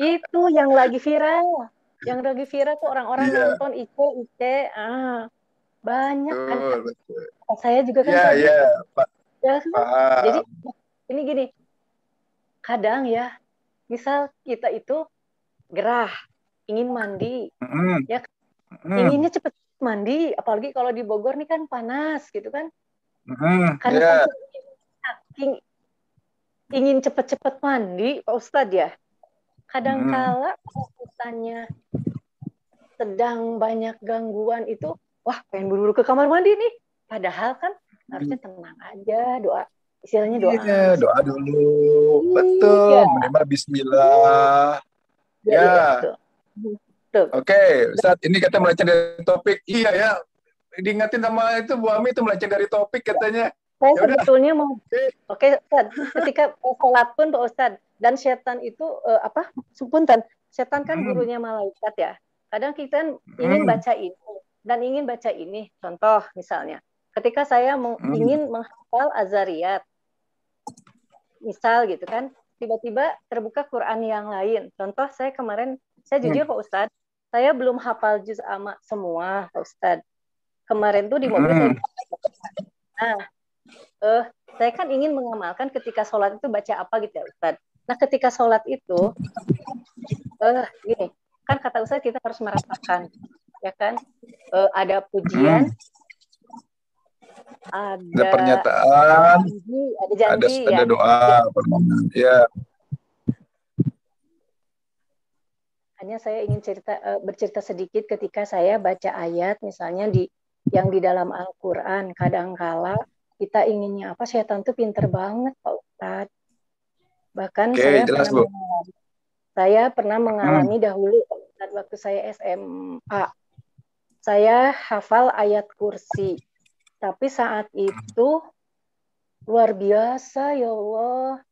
Speaker 4: Itu yang lagi viral. Yang lagi viral tuh orang-orang nonton IC. Banyak kan. Saya juga kan. Jadi ini gini. Kadang ya, misal kita itu gerah, ingin mandi, ya inginnya cepet mandi, apalagi kalau di Bogor nih kan panas gitu kan, karena ingin cepet-cepet mandi, Pak Ustadz ya, kadangkala urusannya sedang banyak gangguan itu, wah pengen buru-buru ke kamar mandi nih, padahal kan harusnya tenang aja, doa. Istilahnya doa.
Speaker 2: Iya, doa dulu. Betul. Minimal bismillah. Ya. Oke, Ustaz, ini kita melenceng dari topik. Iya ya. Diingatin sama itu Bu Ami itu melenceng dari topik katanya.
Speaker 4: Saya sebetulnya mau Oke, Ustaz. Ketika sholat pun Pak Ustaz, dan setan itu sepunten. Setan kan gurunya malaikat ya. Kadang kita ingin baca ini dan ingin baca ini. Contoh misalnya, ketika saya ingin menghafal Azariyat, misal gitu kan, tiba-tiba terbuka Quran yang lain. Contoh saya kemarin, saya jujur Pak Ustadz, saya belum hafal juz amma semua Pak Ustadz. Kemarin tuh di mobil saya kan ingin mengamalkan ketika sholat itu baca apa gitu ya Ustadz. Nah ketika sholat itu, gini, kan kata Ustadz kita harus merasakan, ya kan, ada pujian, ada
Speaker 2: pernyataan,
Speaker 4: ada janji,
Speaker 2: ada doa, permohonan. Ya.
Speaker 4: Hanya saya ingin bercerita sedikit ketika saya baca ayat, misalnya yang di dalam Al-Quran. Kadangkala kita inginnya apa? Setan tuh pinter banget, Pak Ustadz. Bahkan saya pernah mengalami dahulu, Pak Ustadz, waktu saya SMA. Saya hafal ayat kursi. Tapi saat itu luar biasa ya Allah.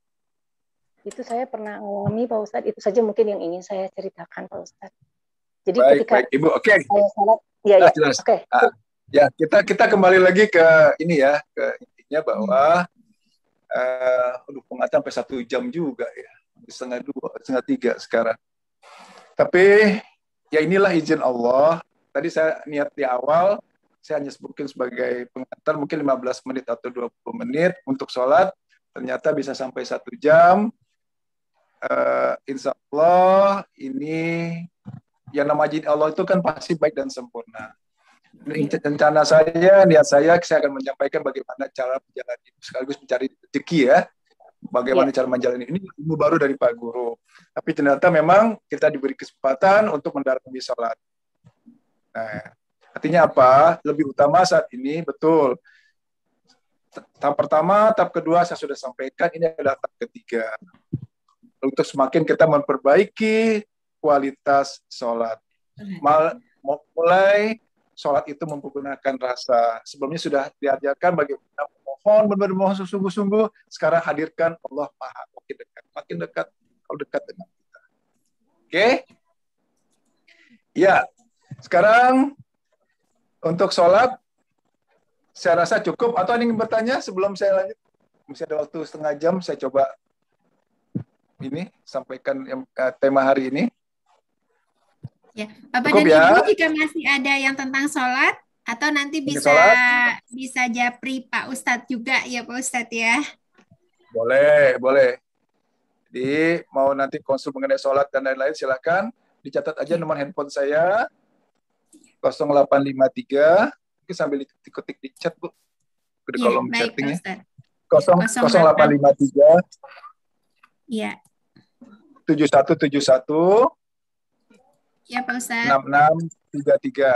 Speaker 4: Itu saya pernah alami Pak Ustadz. Itu saja mungkin yang ingin saya ceritakan Pak Ustadz. Jadi ketika
Speaker 2: Ibu, oke.
Speaker 4: Saya salat,
Speaker 2: jelas.
Speaker 4: Oke.
Speaker 2: Ya, kita kembali lagi ke ini ya, ke intinya bahwa pengajian sampai 1 jam juga ya. Setengah 2, setengah 3 sekarang. Tapi ya inilah izin Allah. Tadi saya niat di awal, saya hanya mungkin sebagai pengantar mungkin 15 menit atau 20 menit untuk sholat, ternyata bisa sampai 1 jam. Insya Allah ini yang nama izin Allah itu kan pasti baik dan sempurna. Rencana saya, niat saya akan menyampaikan bagaimana cara menjalani sekaligus mencari rezeki ya. Bagaimana cara menjalani ini ilmu baru dari Pak Guru. Tapi ternyata memang kita diberi kesempatan untuk mendarami sholat. Nah, artinya apa? Lebih utama saat ini, betul. Tahap pertama, tahap kedua saya sudah sampaikan, ini adalah tahap ketiga. Untuk semakin kita memperbaiki kualitas sholat. Mulai sholat itu menggunakan rasa. Sebelumnya sudah diajarkan bagaimana memohon, benar-benar sungguh-sungguh. Sekarang hadirkan Allah Maha, makin dekat, kalau dekat dengan kita. Oke? Ya, sekarang untuk sholat, saya rasa cukup. Atau ingin bertanya sebelum saya lanjut? Masih ada waktu setengah jam, saya coba ini sampaikan tema hari ini.
Speaker 1: Ya, Bapak cukup dan Ibu jika masih ada yang tentang sholat, atau nanti bisa japri Pak Ustadz juga ya Pak Ustadz ya.
Speaker 2: Boleh. Jadi mau nanti konsul mengenai sholat dan lain-lain silakan dicatat aja nomor handphone saya 0853. Mungkin sambil diketik di chat Bu di kolom chattingnya. 0853.
Speaker 1: Iya.
Speaker 2: 7171.
Speaker 1: Ya Pak Ustaz.
Speaker 2: 6633.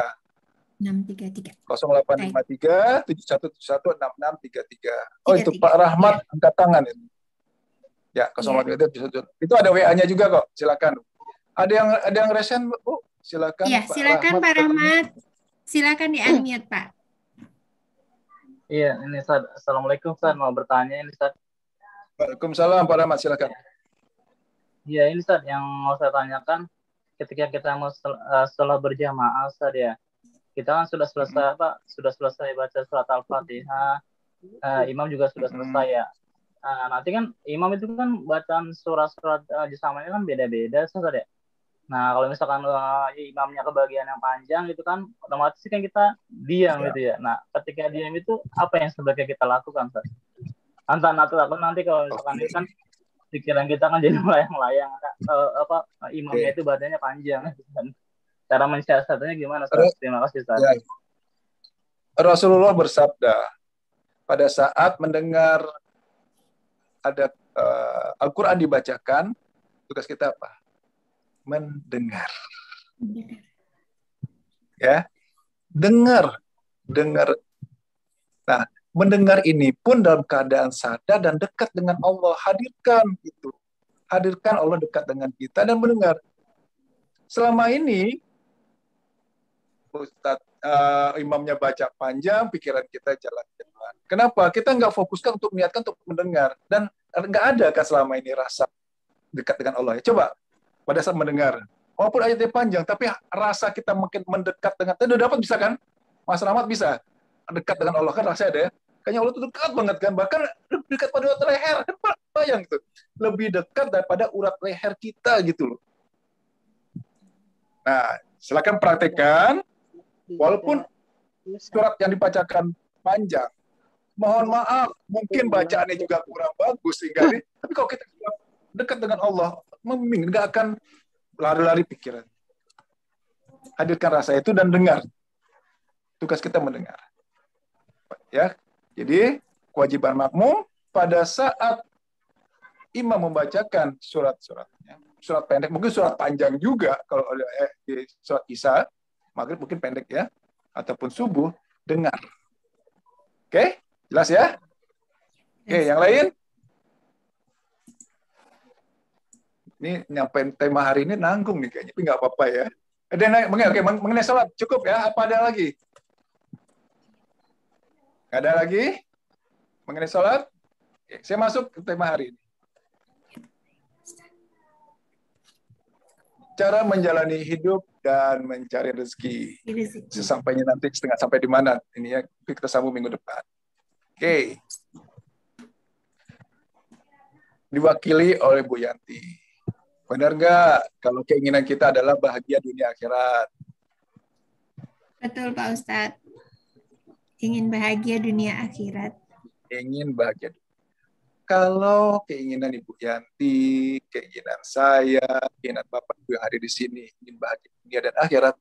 Speaker 1: 633.
Speaker 2: 0853 7171 6633. Oh, itu Pak Rahmat angkat tangan itu. Ya, 0853 itu ada WA-nya juga kok. Silakan. Ada yang resen, Bu? Silakan.
Speaker 1: Iya, silakan Pak Rahmat. Silakan di-unmute, Pak.
Speaker 5: Iya, ini Ustaz. Assalamualaikum Ustaz, mau bertanya ini Ustaz.
Speaker 2: Waalaikumsalam Pak Rahmat, silakan.
Speaker 5: Iya, ini Ustaz yang mau saya tanyakan ketika kita mau setelah berjamaah Ustaz ya. Kita kan sudah selesai sudah selesai baca surat Al-Fatihah. Imam juga sudah selesai ya. Nanti kan imam itu kan bacaan surat-surat jisamanya kan beda-beda Ustaz ya. Nah, kalau misalkan imamnya kebagian yang panjang itu kan otomatis kan kita diam gitu ya. Nah, ketika diam itu apa yang sebaiknya kita lakukan Ustaz? Nanti kalau misalkan itu kan pikiran kita kan jadi melayang-layang imamnya itu bacanya panjang. Cara mensiasatinya gimana Ustaz? Terima kasih Ustaz. Ya.
Speaker 2: Rasulullah bersabda pada saat mendengar ada Al-Quran dibacakan, tugas kita apa? Mendengar. Ya, dengar. Nah, mendengar ini pun dalam keadaan sadar dan dekat dengan Allah. Hadirkan Allah dekat dengan kita dan mendengar. Selama ini Ustaz, imamnya baca panjang, pikiran kita jalan-jalan. Kenapa? Kita nggak fokuskan untuk niatkan untuk mendengar. Dan nggak ada kan selama ini rasa dekat dengan Allah. Coba, pada saat mendengar. Walaupun ayatnya panjang, tapi rasa kita makin mendekat dengan, udah dapat bisa kan? Mas Rahmat bisa dekat dengan Allah kan rasanya ada ya. Kayaknya Allah itu dekat banget kan, bahkan dekat pada urat leher, kan bayang gitu. Lebih dekat daripada urat leher kita gitu loh. Nah, silakan praktekkan. Walaupun surat yang dibacakan panjang, mohon maaf, mungkin bacaannya juga kurang bagus sehingga ini. Tapi kalau kita dekat dengan Allah, nggak akan lari-lari pikiran. Hadirkan rasa itu dan dengar. Tugas kita mendengar. Ya, jadi kewajiban makmum pada saat imam membacakan surat-suratnya, surat pendek, mungkin surat panjang juga kalau ada surat Isya. Maghrib mungkin pendek ya, ataupun subuh, dengar. Oke, jelas ya? Oke, yang lain? Ini nyampein tema hari ini nanggung nih kayaknya, tapi nggak apa-apa ya. Mengenai sholat, cukup ya? Apa ada lagi? Nggak ada lagi? Mengenai sholat? Oke, saya masuk ke tema hari ini. Cara menjalani hidup dan mencari rezeki. Sesampainya nanti setengah sampai di mana ini ya, kita sambung minggu depan. Oke. Diwakili oleh Bu Yanti. Benar nggak kalau keinginan kita adalah bahagia dunia akhirat?
Speaker 1: Betul Pak Ustadz. Ingin bahagia dunia akhirat.
Speaker 2: Ingin bahagia. Kalau keinginan Ibu Yanti, keinginan saya, keinginan Bapak Ibu yang hadir di sini, ingin bahagia dunia dan akhirat,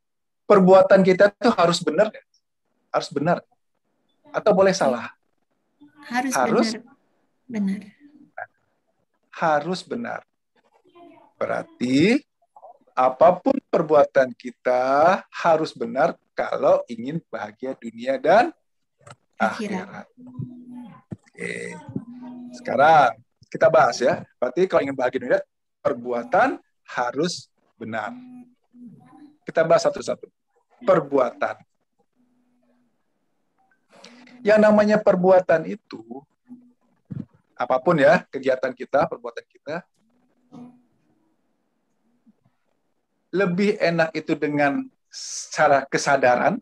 Speaker 2: perbuatan kita itu harus benar, harus benar, atau boleh salah?
Speaker 1: Harus benar.
Speaker 2: Harus benar. Berarti apapun perbuatan kita harus benar kalau ingin bahagia dunia dan akhirat. Oke. Sekarang kita bahas ya. Berarti kalau ingin bahagia dunia, perbuatan harus benar. Kita bahas satu-satu. Perbuatan. Yang namanya perbuatan itu, apapun ya, kegiatan kita, perbuatan kita, lebih enak itu dengan secara kesadaran,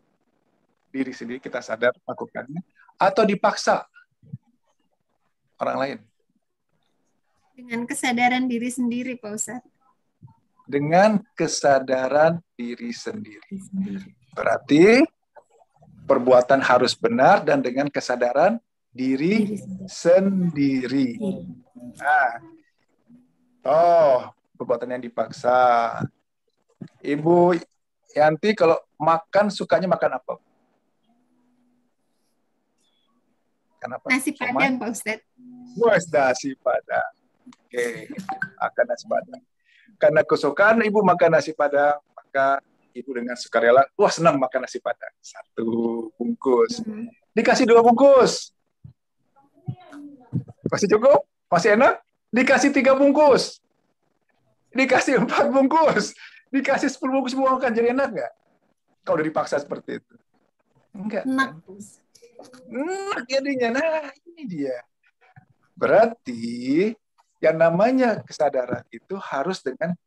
Speaker 2: diri sendiri kita sadar melakukannya, atau dipaksa orang lain.
Speaker 1: Dengan kesadaran diri sendiri, Pak Ustadz.
Speaker 2: Dengan kesadaran diri sendiri. Berarti perbuatan harus benar dan dengan kesadaran diri sendiri. Nah, Oh, perbuatan yang dipaksa. Ibu Yanti kalau makan sukanya makan apa? Kenapa?
Speaker 1: Nasi Padang, Pak Ustadz.
Speaker 2: Nasi Padang. Oke, makan nasi Padang. Karena kesukaan ibu makan nasi Padang, maka ibu dengan sukarela, wah senang makan nasi Padang. 1 bungkus. Dikasih 2 bungkus. Masih cukup? Masih enak? Dikasih 3 bungkus. Dikasih 4 bungkus. Dikasih 10 bungkus semua makan. Jadi enak nggak? Kalau udah dipaksa seperti itu. Enggak.
Speaker 1: Enak.
Speaker 2: Jadinya, nah ini dia. Berarti yang namanya kesadaran itu harus dengan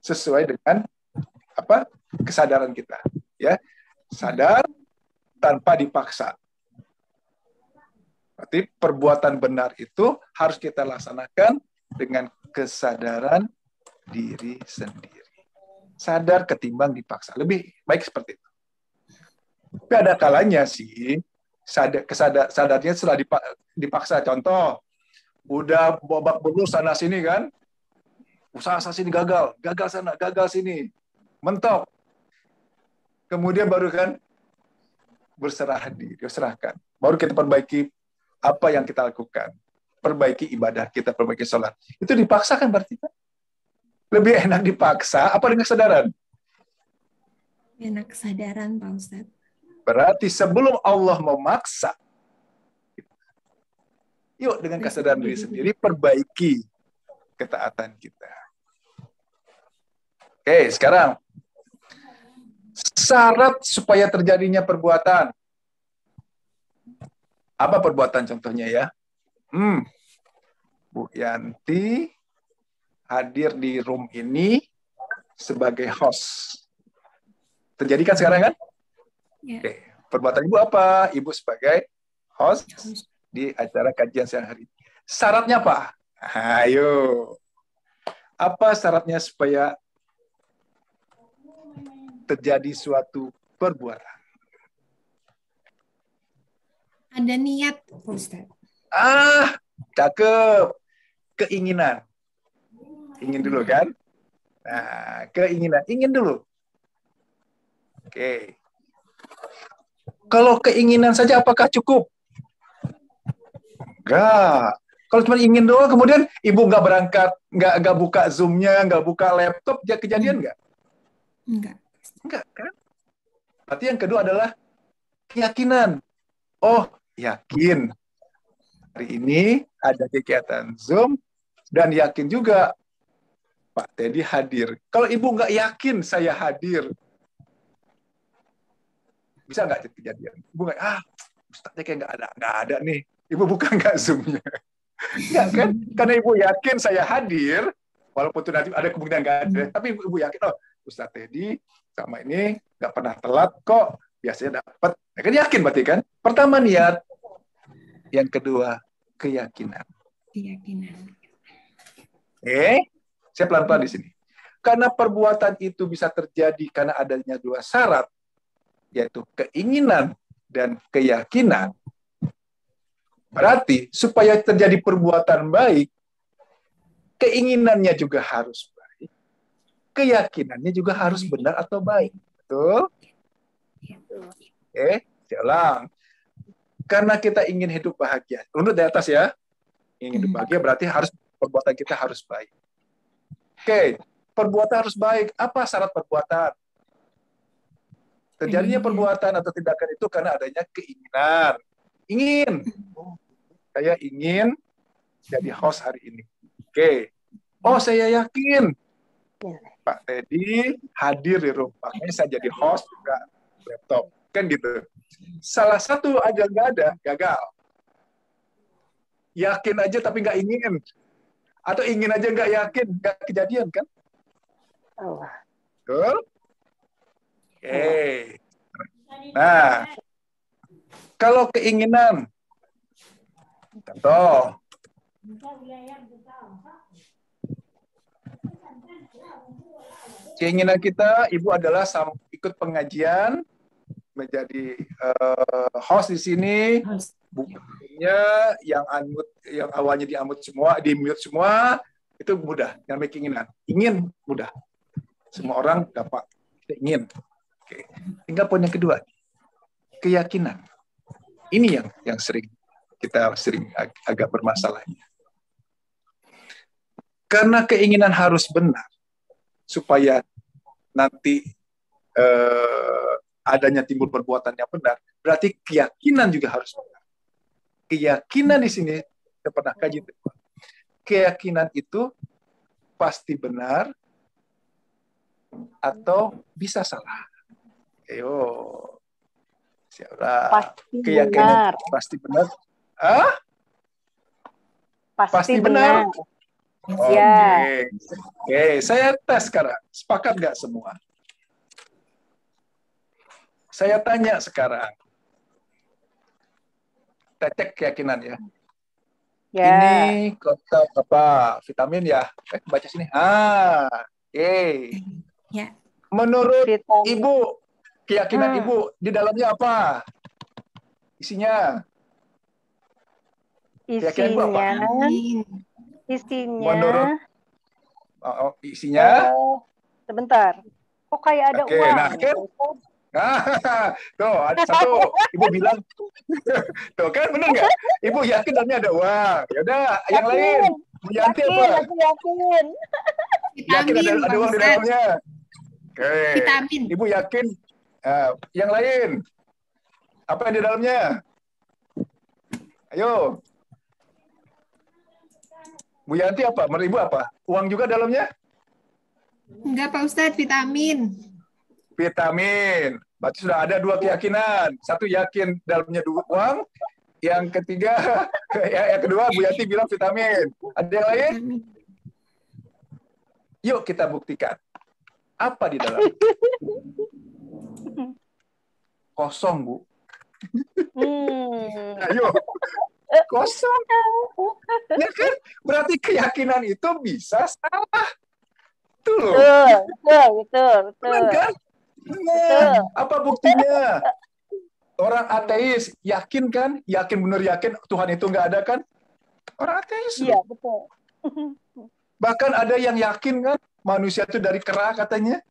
Speaker 2: sesuai dengan apa kesadaran kita, ya, sadar tanpa dipaksa. Berarti perbuatan benar itu harus kita laksanakan dengan kesadaran diri sendiri. Sadar ketimbang dipaksa. Lebih baik seperti itu. Tapi ada kalanya sih sadarnya setelah dipaksa. Contoh, udah babak belur sana sini kan, usaha sini gagal sana, gagal sini, mentok. Kemudian baru kan berserah diri, serahkan. Baru kita perbaiki apa yang kita lakukan, perbaiki ibadah kita, perbaiki sholat. Itu dipaksakan berarti kan? Lebih enak dipaksa apa dengan kesadaran?
Speaker 1: Enak kesadaran, Pak Ustadz.
Speaker 2: Berarti sebelum Allah memaksa, yuk dengan kesadaran diri sendiri perbaiki ketaatan kita. Oke, sekarang syarat supaya terjadinya perbuatan. Apa perbuatan contohnya ya? Bu Yanti hadir di room ini sebagai host. Terjadi kan sekarang kan?
Speaker 1: Ya.
Speaker 2: Oke. Perbuatan Ibu apa? Ibu sebagai host di acara kajian siang hari. Syaratnya apa? Ayo. Apa syaratnya supaya terjadi suatu perbuatan?
Speaker 1: Ada niat, Ustaz.
Speaker 2: Cakep. Keinginan. Ingin dulu kan? Nah, keinginan. Ingin dulu. Oke. Kalau keinginan saja apakah cukup? Enggak. Kalau cuma ingin doang, kemudian ibu nggak berangkat, nggak buka Zoom-nya, nggak buka laptop, kejadian nggak?
Speaker 1: Enggak.
Speaker 2: Enggak kan? Berarti yang kedua adalah keyakinan. Oh, yakin. Hari ini ada kegiatan Zoom, dan yakin juga Pak Teddy hadir. Kalau ibu nggak yakin saya hadir, bisa nggak kejadian? Ibu nggak, Ustaznya kayak nggak ada nih. Ibu buka nggak Zoom-nya? Nggak kan? Karena ibu yakin saya hadir, walaupun itu nanti ada kemungkinan nggak ada, tapi ibu yakin, oh Ustaz Teddy sama ini nggak pernah telat kok, biasanya dapat. Ya kan yakin berarti kan? Pertama niat, yang kedua keyakinan.
Speaker 1: Keyakinan.
Speaker 2: Saya pelan-pelan di sini. Karena perbuatan itu bisa terjadi karena adanya 2 syarat, yaitu keinginan dan keyakinan. Berarti supaya terjadi perbuatan baik, keinginannya juga harus baik, keyakinannya juga harus benar atau baik. Betul? Saya ulang. Karena kita ingin hidup bahagia. Runut di atas ya. Ingin hidup bahagia berarti harus perbuatan kita harus baik. Oke, perbuatan harus baik. Apa syarat perbuatan? Terjadinya perbuatan atau tindakan itu karena adanya keinginan. Ingin. Saya ingin jadi host hari ini. Oke. Oh, saya yakin Pak Teddy hadir di rumah. Makanya saya jadi host juga laptop. Kan gitu. Salah satu aja nggak ada, gagal. Yakin aja tapi nggak ingin. Atau ingin aja nggak yakin, nggak kejadian kan? Betul? Oke. Nah, kalau keinginan, contoh, keinginan kita, ibu adalah ikut pengajian, menjadi host di sini, bukunya yang awalnya di mute semua, Itu mudah, yang keinginan. Ingin mudah. Semua orang dapat. Kita ingin. Oke. Tinggal poin yang kedua. Keyakinan. Ini yang kita sering agak bermasalahnya. Karena keinginan harus benar supaya nanti adanya timbul perbuatan yang benar, berarti keyakinan juga harus benar. Keyakinan di sini kita pernah kaji. Keyakinan itu pasti benar atau bisa salah. Ayo. Siapa? Keyakinan benar. Pasti benar. Ah? Pasti benar. Oke. Oke, saya tes sekarang. Sepakat nggak semua? Saya tanya sekarang. Kita cek keyakinan ya. Ini kotak apa? Vitamin ya? Baca sini. Oke.
Speaker 1: Ya.
Speaker 2: Menurut Ibu, keyakinan Ibu di dalamnya apa? Isinya? Keyakinan Ibu apa?
Speaker 4: Isinya.
Speaker 2: Menurut isinya?
Speaker 4: Sebentar. Kok kayak ada uang?
Speaker 2: Nah, tuh ada satu. Ibu bilang, tuh kan bener nggak? Ibu yakin dalamnya ada uang. Ya udah, yang lain. Bu Yanti apa?
Speaker 4: Aku yakin.
Speaker 2: Yakin ada uang di dalamnya. Oke.
Speaker 1: Vitamin.
Speaker 2: Ibu yakin. Yang lain. Apa yang di dalamnya? Ayo. Bu Yanti apa? Menurut Ibu apa? Uang juga dalamnya?
Speaker 1: Enggak, Pak Ustadz, vitamin.
Speaker 2: Vitamin. Berarti sudah ada dua keyakinan. Satu yakin dalamnya uang. Yang ketiga, yang kedua Bu Yanti bilang vitamin. Ada yang lain? Yuk kita buktikan. Apa di dalam? Kosong, Bu. Ayo. Kosong. Ya kan? Berarti keyakinan itu bisa salah. Tuh.
Speaker 4: Betul.
Speaker 2: Benar kan? Benar. Apa buktinya? Orang ateis yakin kan? Yakin benar yakin Tuhan itu nggak ada kan? Orang ateis.
Speaker 4: Iya, betul.
Speaker 2: Bahkan ada yang yakin kan manusia itu dari kera katanya.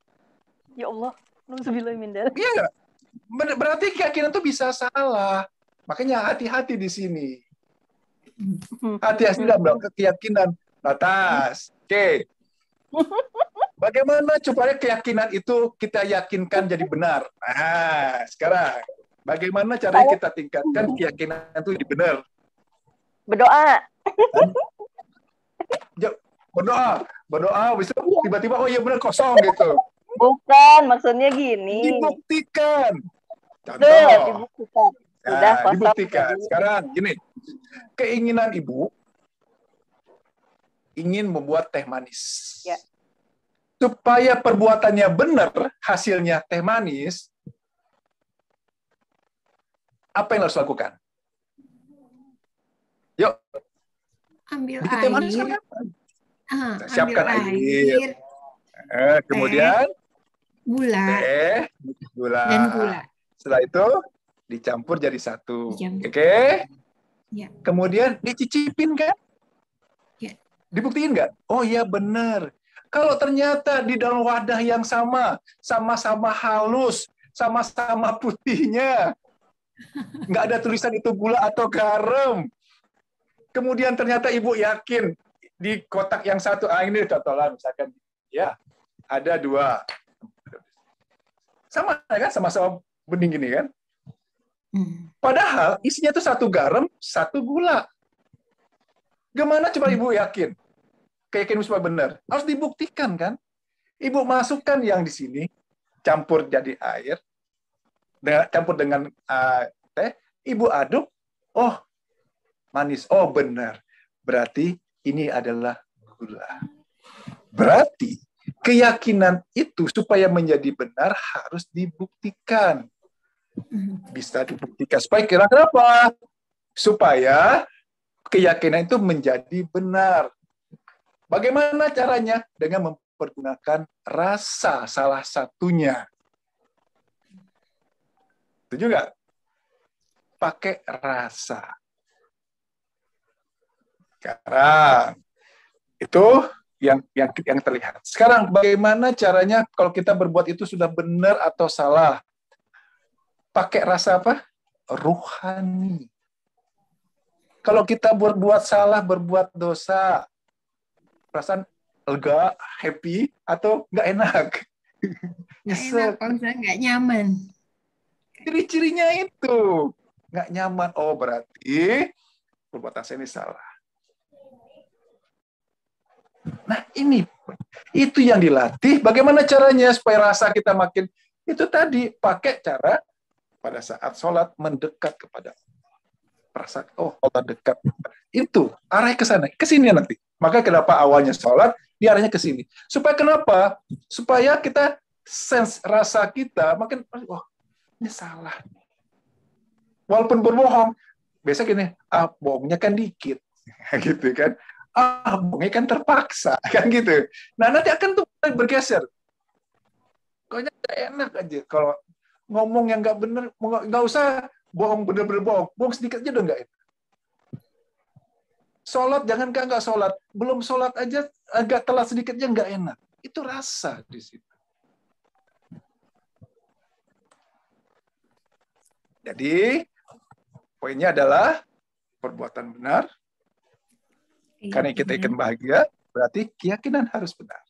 Speaker 4: Ya Allah.
Speaker 2: Iya nggak? Berarti keyakinan itu bisa salah. Makanya hati-hati di sini. Hati-hati dalam keyakinan. Batas. Oke. Bagaimana supaya keyakinan itu kita yakinkan jadi benar? Nah, sekarang bagaimana caranya kita tingkatkan keyakinan itu jadi benar?
Speaker 4: Berdoa.
Speaker 2: Berdoa, bisa tiba-tiba oh iya benar kosong gitu.
Speaker 4: Bukan, maksudnya gini.
Speaker 2: Dibuktikan. Contoh.
Speaker 4: Dibuktikan.
Speaker 2: Dibuktikan. Sekarang gini, keinginan Ibu ingin membuat teh manis.
Speaker 4: Ya.
Speaker 2: Supaya perbuatannya benar, hasilnya teh manis, apa yang harus lakukan? Yuk.
Speaker 1: Ambil
Speaker 2: bikin
Speaker 1: air.
Speaker 2: Teh manis kan? Siapkan air. Kemudian
Speaker 1: gula. Dan gula.
Speaker 2: Setelah itu dicampur jadi satu.
Speaker 1: Oke?
Speaker 2: Ya. Kemudian dicicipin kan?
Speaker 1: Ya.
Speaker 2: Dibuktiin nggak? Oh iya benar. Kalau ternyata di dalam wadah yang sama-sama halus, sama-sama putihnya, nggak ada tulisan itu gula atau garam. Kemudian ternyata Ibu yakin di kotak yang satu, ini contohnya misalkan, ya ada dua, sama kan, sama-sama bening gini kan. Padahal isinya itu satu garam, satu gula. Gimana coba Ibu yakin? Keyakinan supaya benar. Harus dibuktikan kan? Ibu masukkan yang di sini, campur jadi air, campur dengan teh, Ibu aduk, oh manis, oh benar. Berarti ini adalah gula. Berarti keyakinan itu supaya menjadi benar harus dibuktikan. Bisa dibuktikan. Supaya kira-kira apa? Supaya keyakinan itu menjadi benar. Bagaimana caranya? Dengan mempergunakan rasa salah satunya. Setuju nggak? Pakai rasa. Sekarang, Itu yang terlihat. Sekarang bagaimana caranya kalau kita berbuat itu sudah benar atau salah? Pakai rasa apa? Ruhani. Kalau kita berbuat salah, berbuat dosa, perasaan lega, happy, atau nggak enak?
Speaker 1: Enak, kalau misalnya nggak nyaman.
Speaker 2: Ciri-cirinya itu. Nggak nyaman. Oh, berarti perbuatan saya ini salah. Nah, itu yang dilatih. Bagaimana caranya supaya rasa kita makin, itu tadi, pakai cara pada saat sholat mendekat kepada Allah. Perasaan, oh Allah dekat. Itu, arahnya ke sana, ke sini nanti. Maka kenapa awalnya sholat, dia arahnya ke sini. Supaya kenapa? Supaya kita sense rasa kita makin, oh ini salah. Walaupun berbohong, biasa gini, bohongnya kan dikit. Gitu kan. Bohongnya kan terpaksa. Kan gitu. Nah nanti akan tuh bergeser. Kayaknya gak enak aja. Kalau ngomong yang nggak benar, nggak usah bohong bener-bener bohong sedikit aja udah nggak enak. Sholat jangan nggak sholat, belum sholat aja agak telat sedikitnya nggak enak. Itu rasa di situ. Jadi poinnya adalah perbuatan benar. Karena kita ingin bahagia, berarti keyakinan harus benar.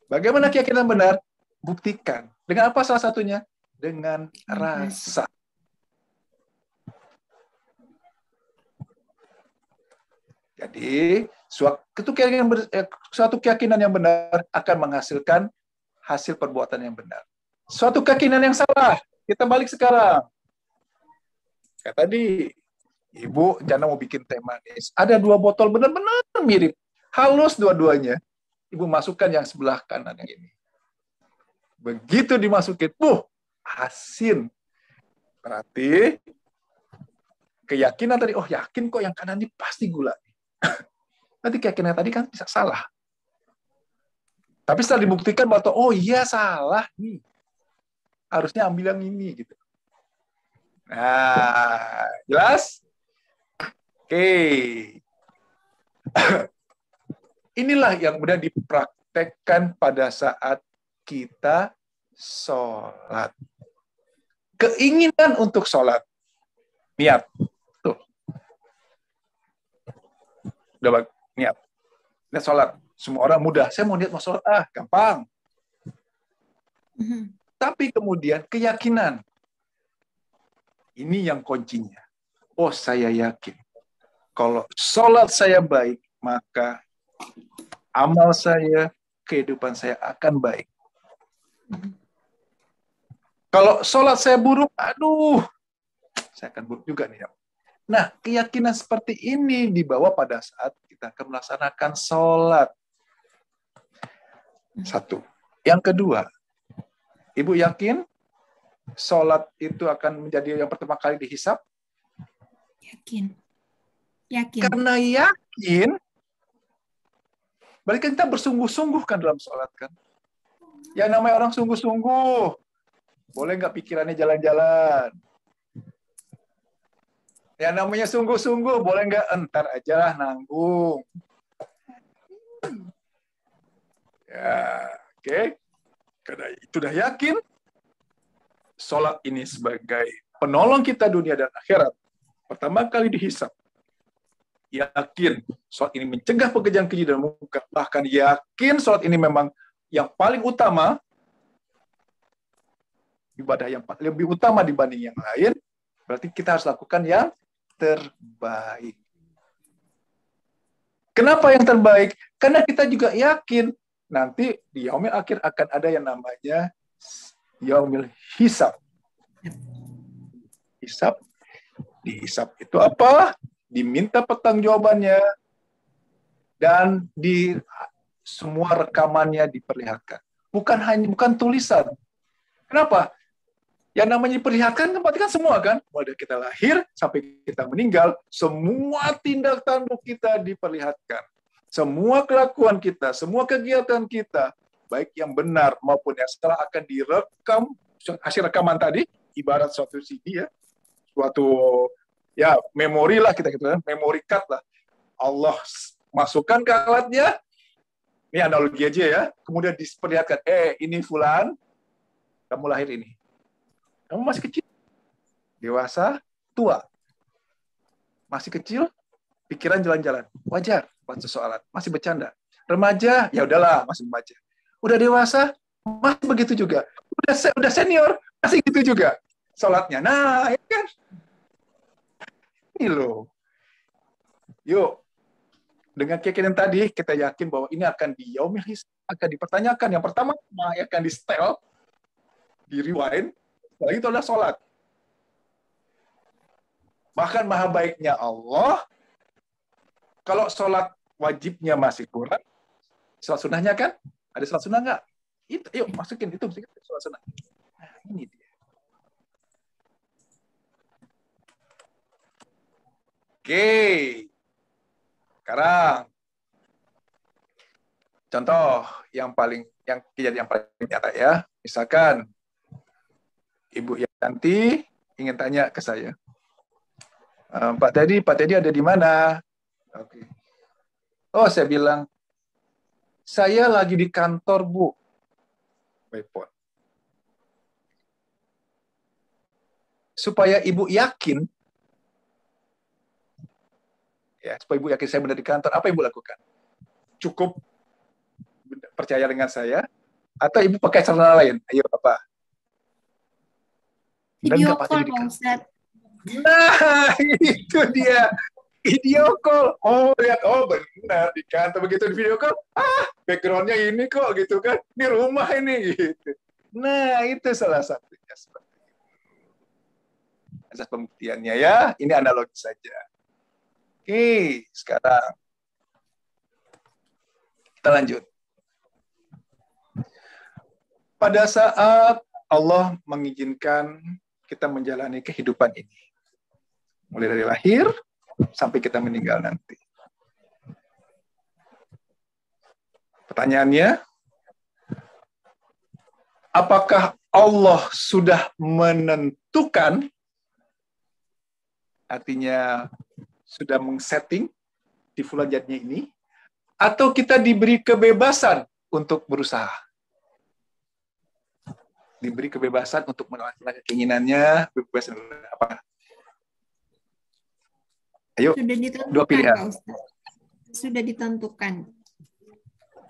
Speaker 2: Bagaimana keyakinan benar? Buktikan. Dengan apa salah satunya? Dengan rasa. Jadi, suatu keyakinan yang benar akan menghasilkan hasil perbuatan yang benar. Suatu keyakinan yang salah, kita balik sekarang. Kayak tadi, Ibu Jana mau bikin teh manis. Ada 2 botol benar-benar mirip. Halus dua-duanya. Ibu masukkan yang sebelah kanan yang ini. Begitu dimasukin, asin. Berarti, keyakinan tadi, oh yakin kok yang kanan ini pasti gula. Nanti keyakinan tadi kan bisa salah. Tapi setelah dibuktikan bahwa oh iya salah nih. Harusnya ambil yang ini gitu. Nah, jelas? Oke. Inilah yang kemudian dipraktekkan pada saat kita sholat. Keinginan untuk sholat. Niat. Tuh. Udah niat. Niat sholat. Semua orang mudah. Saya mau niat mau sholat. Gampang. Tapi kemudian keyakinan. Ini yang kuncinya. Oh, saya yakin. Kalau sholat saya baik, maka amal saya, kehidupan saya akan baik. Kalau sholat saya buruk, saya akan buruk juga nih. Nah, keyakinan seperti ini dibawa pada saat kita akan melaksanakan sholat. Satu. Yang kedua, Ibu yakin sholat itu akan menjadi yang pertama kali dihisab?
Speaker 1: Yakin.
Speaker 2: Karena yakin, berarti kita bersungguh-sungguh kan dalam sholat kan. Yang namanya orang sungguh-sungguh, boleh nggak pikirannya jalan-jalan? Yang namanya sungguh-sungguh, boleh nggak entar aja lah nanggung? Ya, oke. Karena itu udah yakin, sholat ini sebagai penolong kita dunia dan akhirat. Pertama kali dihisab. Yakin sholat ini mencegah pekerjaan keji dan munkar. Bahkan yakin sholat ini memang yang paling utama, ibadah yang lebih utama dibanding yang lain, berarti kita harus lakukan yang terbaik. Kenapa yang terbaik? Karena kita juga yakin nanti di yaumil akhir akan ada yang namanya yaumil hisab. Hisab. Dihisab itu apa? Diminta pertanggungjawabannya dan di semua rekamannya diperlihatkan. Bukan tulisan. Kenapa? Yang namanya diperlihatkan berarti kan semua kan? Mulai dari kita lahir sampai kita meninggal, semua tindak tanduk kita diperlihatkan. Semua kelakuan kita, semua kegiatan kita, baik yang benar maupun yang salah akan direkam. Hasil rekaman tadi ibarat suatu CD ya, suatu memori lah kita gitu kan, memory card lah. Allah masukkan ke alatnya, Ini analogi aja ya. Kemudian diperlihatkan, ini fulan, kamu lahir ini. Kamu masih kecil, dewasa, tua. Masih kecil, pikiran jalan-jalan. Wajar, baca soalan. Masih bercanda. Remaja, ya udahlah, masih remaja. Udah dewasa, masih begitu juga. Udah senior, masih gitu juga. Sholatnya. Nah, ya kan? Ini loh. Yuk, dengan keyakinan tadi, kita yakin bahwa ini akan di yaumil hisab, akan dipertanyakan. Yang pertama, akan di setel, di rewind, lagi itu adalah sholat. Bahkan maha baiknya Allah, kalau sholat wajibnya masih kurang, sholat sunnahnya kan? Ada sholat sunnah nggak? Itu, yuk masukin itu sholat sunnah. Nah, ini dia. Oke. Sekarang contoh yang kejadian yang paling nyata ya. Misalkan Ibu Yanti ingin tanya ke saya, Pak Teddy ada di mana? Oke. Oh, saya bilang, saya lagi di kantor, Bu. By phone. Supaya Ibu yakin, ya, supaya Ibu yakin saya benar di kantor, apa Ibu lakukan? Cukup percaya dengan saya, atau Ibu pakai cara lain? Ayo, apa?
Speaker 1: Video call, Pak Ustadz.
Speaker 2: Nah, itu dia. Video call. Oh, lihat. Oh, benar. Di kantor begitu di video call. Background-nya ini kok, gitu kan. Di rumah ini, gitu. Nah, itu salah satunya. Asas pembuktiannya ya. Ini analogi saja. Oke, sekarang kita lanjut. Pada saat Allah mengizinkan kita menjalani kehidupan ini, mulai dari lahir sampai kita meninggal nanti. Pertanyaannya, apakah Allah sudah menentukan, artinya sudah mengsetting di fulan jadinya ini, atau kita diberi kebebasan untuk berusaha? Diberi kebebasan untuk melaksanakan keinginannya, kebebasan apa? Ayo,
Speaker 1: sudah ditentukan,
Speaker 2: dua pilihan.
Speaker 1: Pak Ustaz. Sudah ditentukan.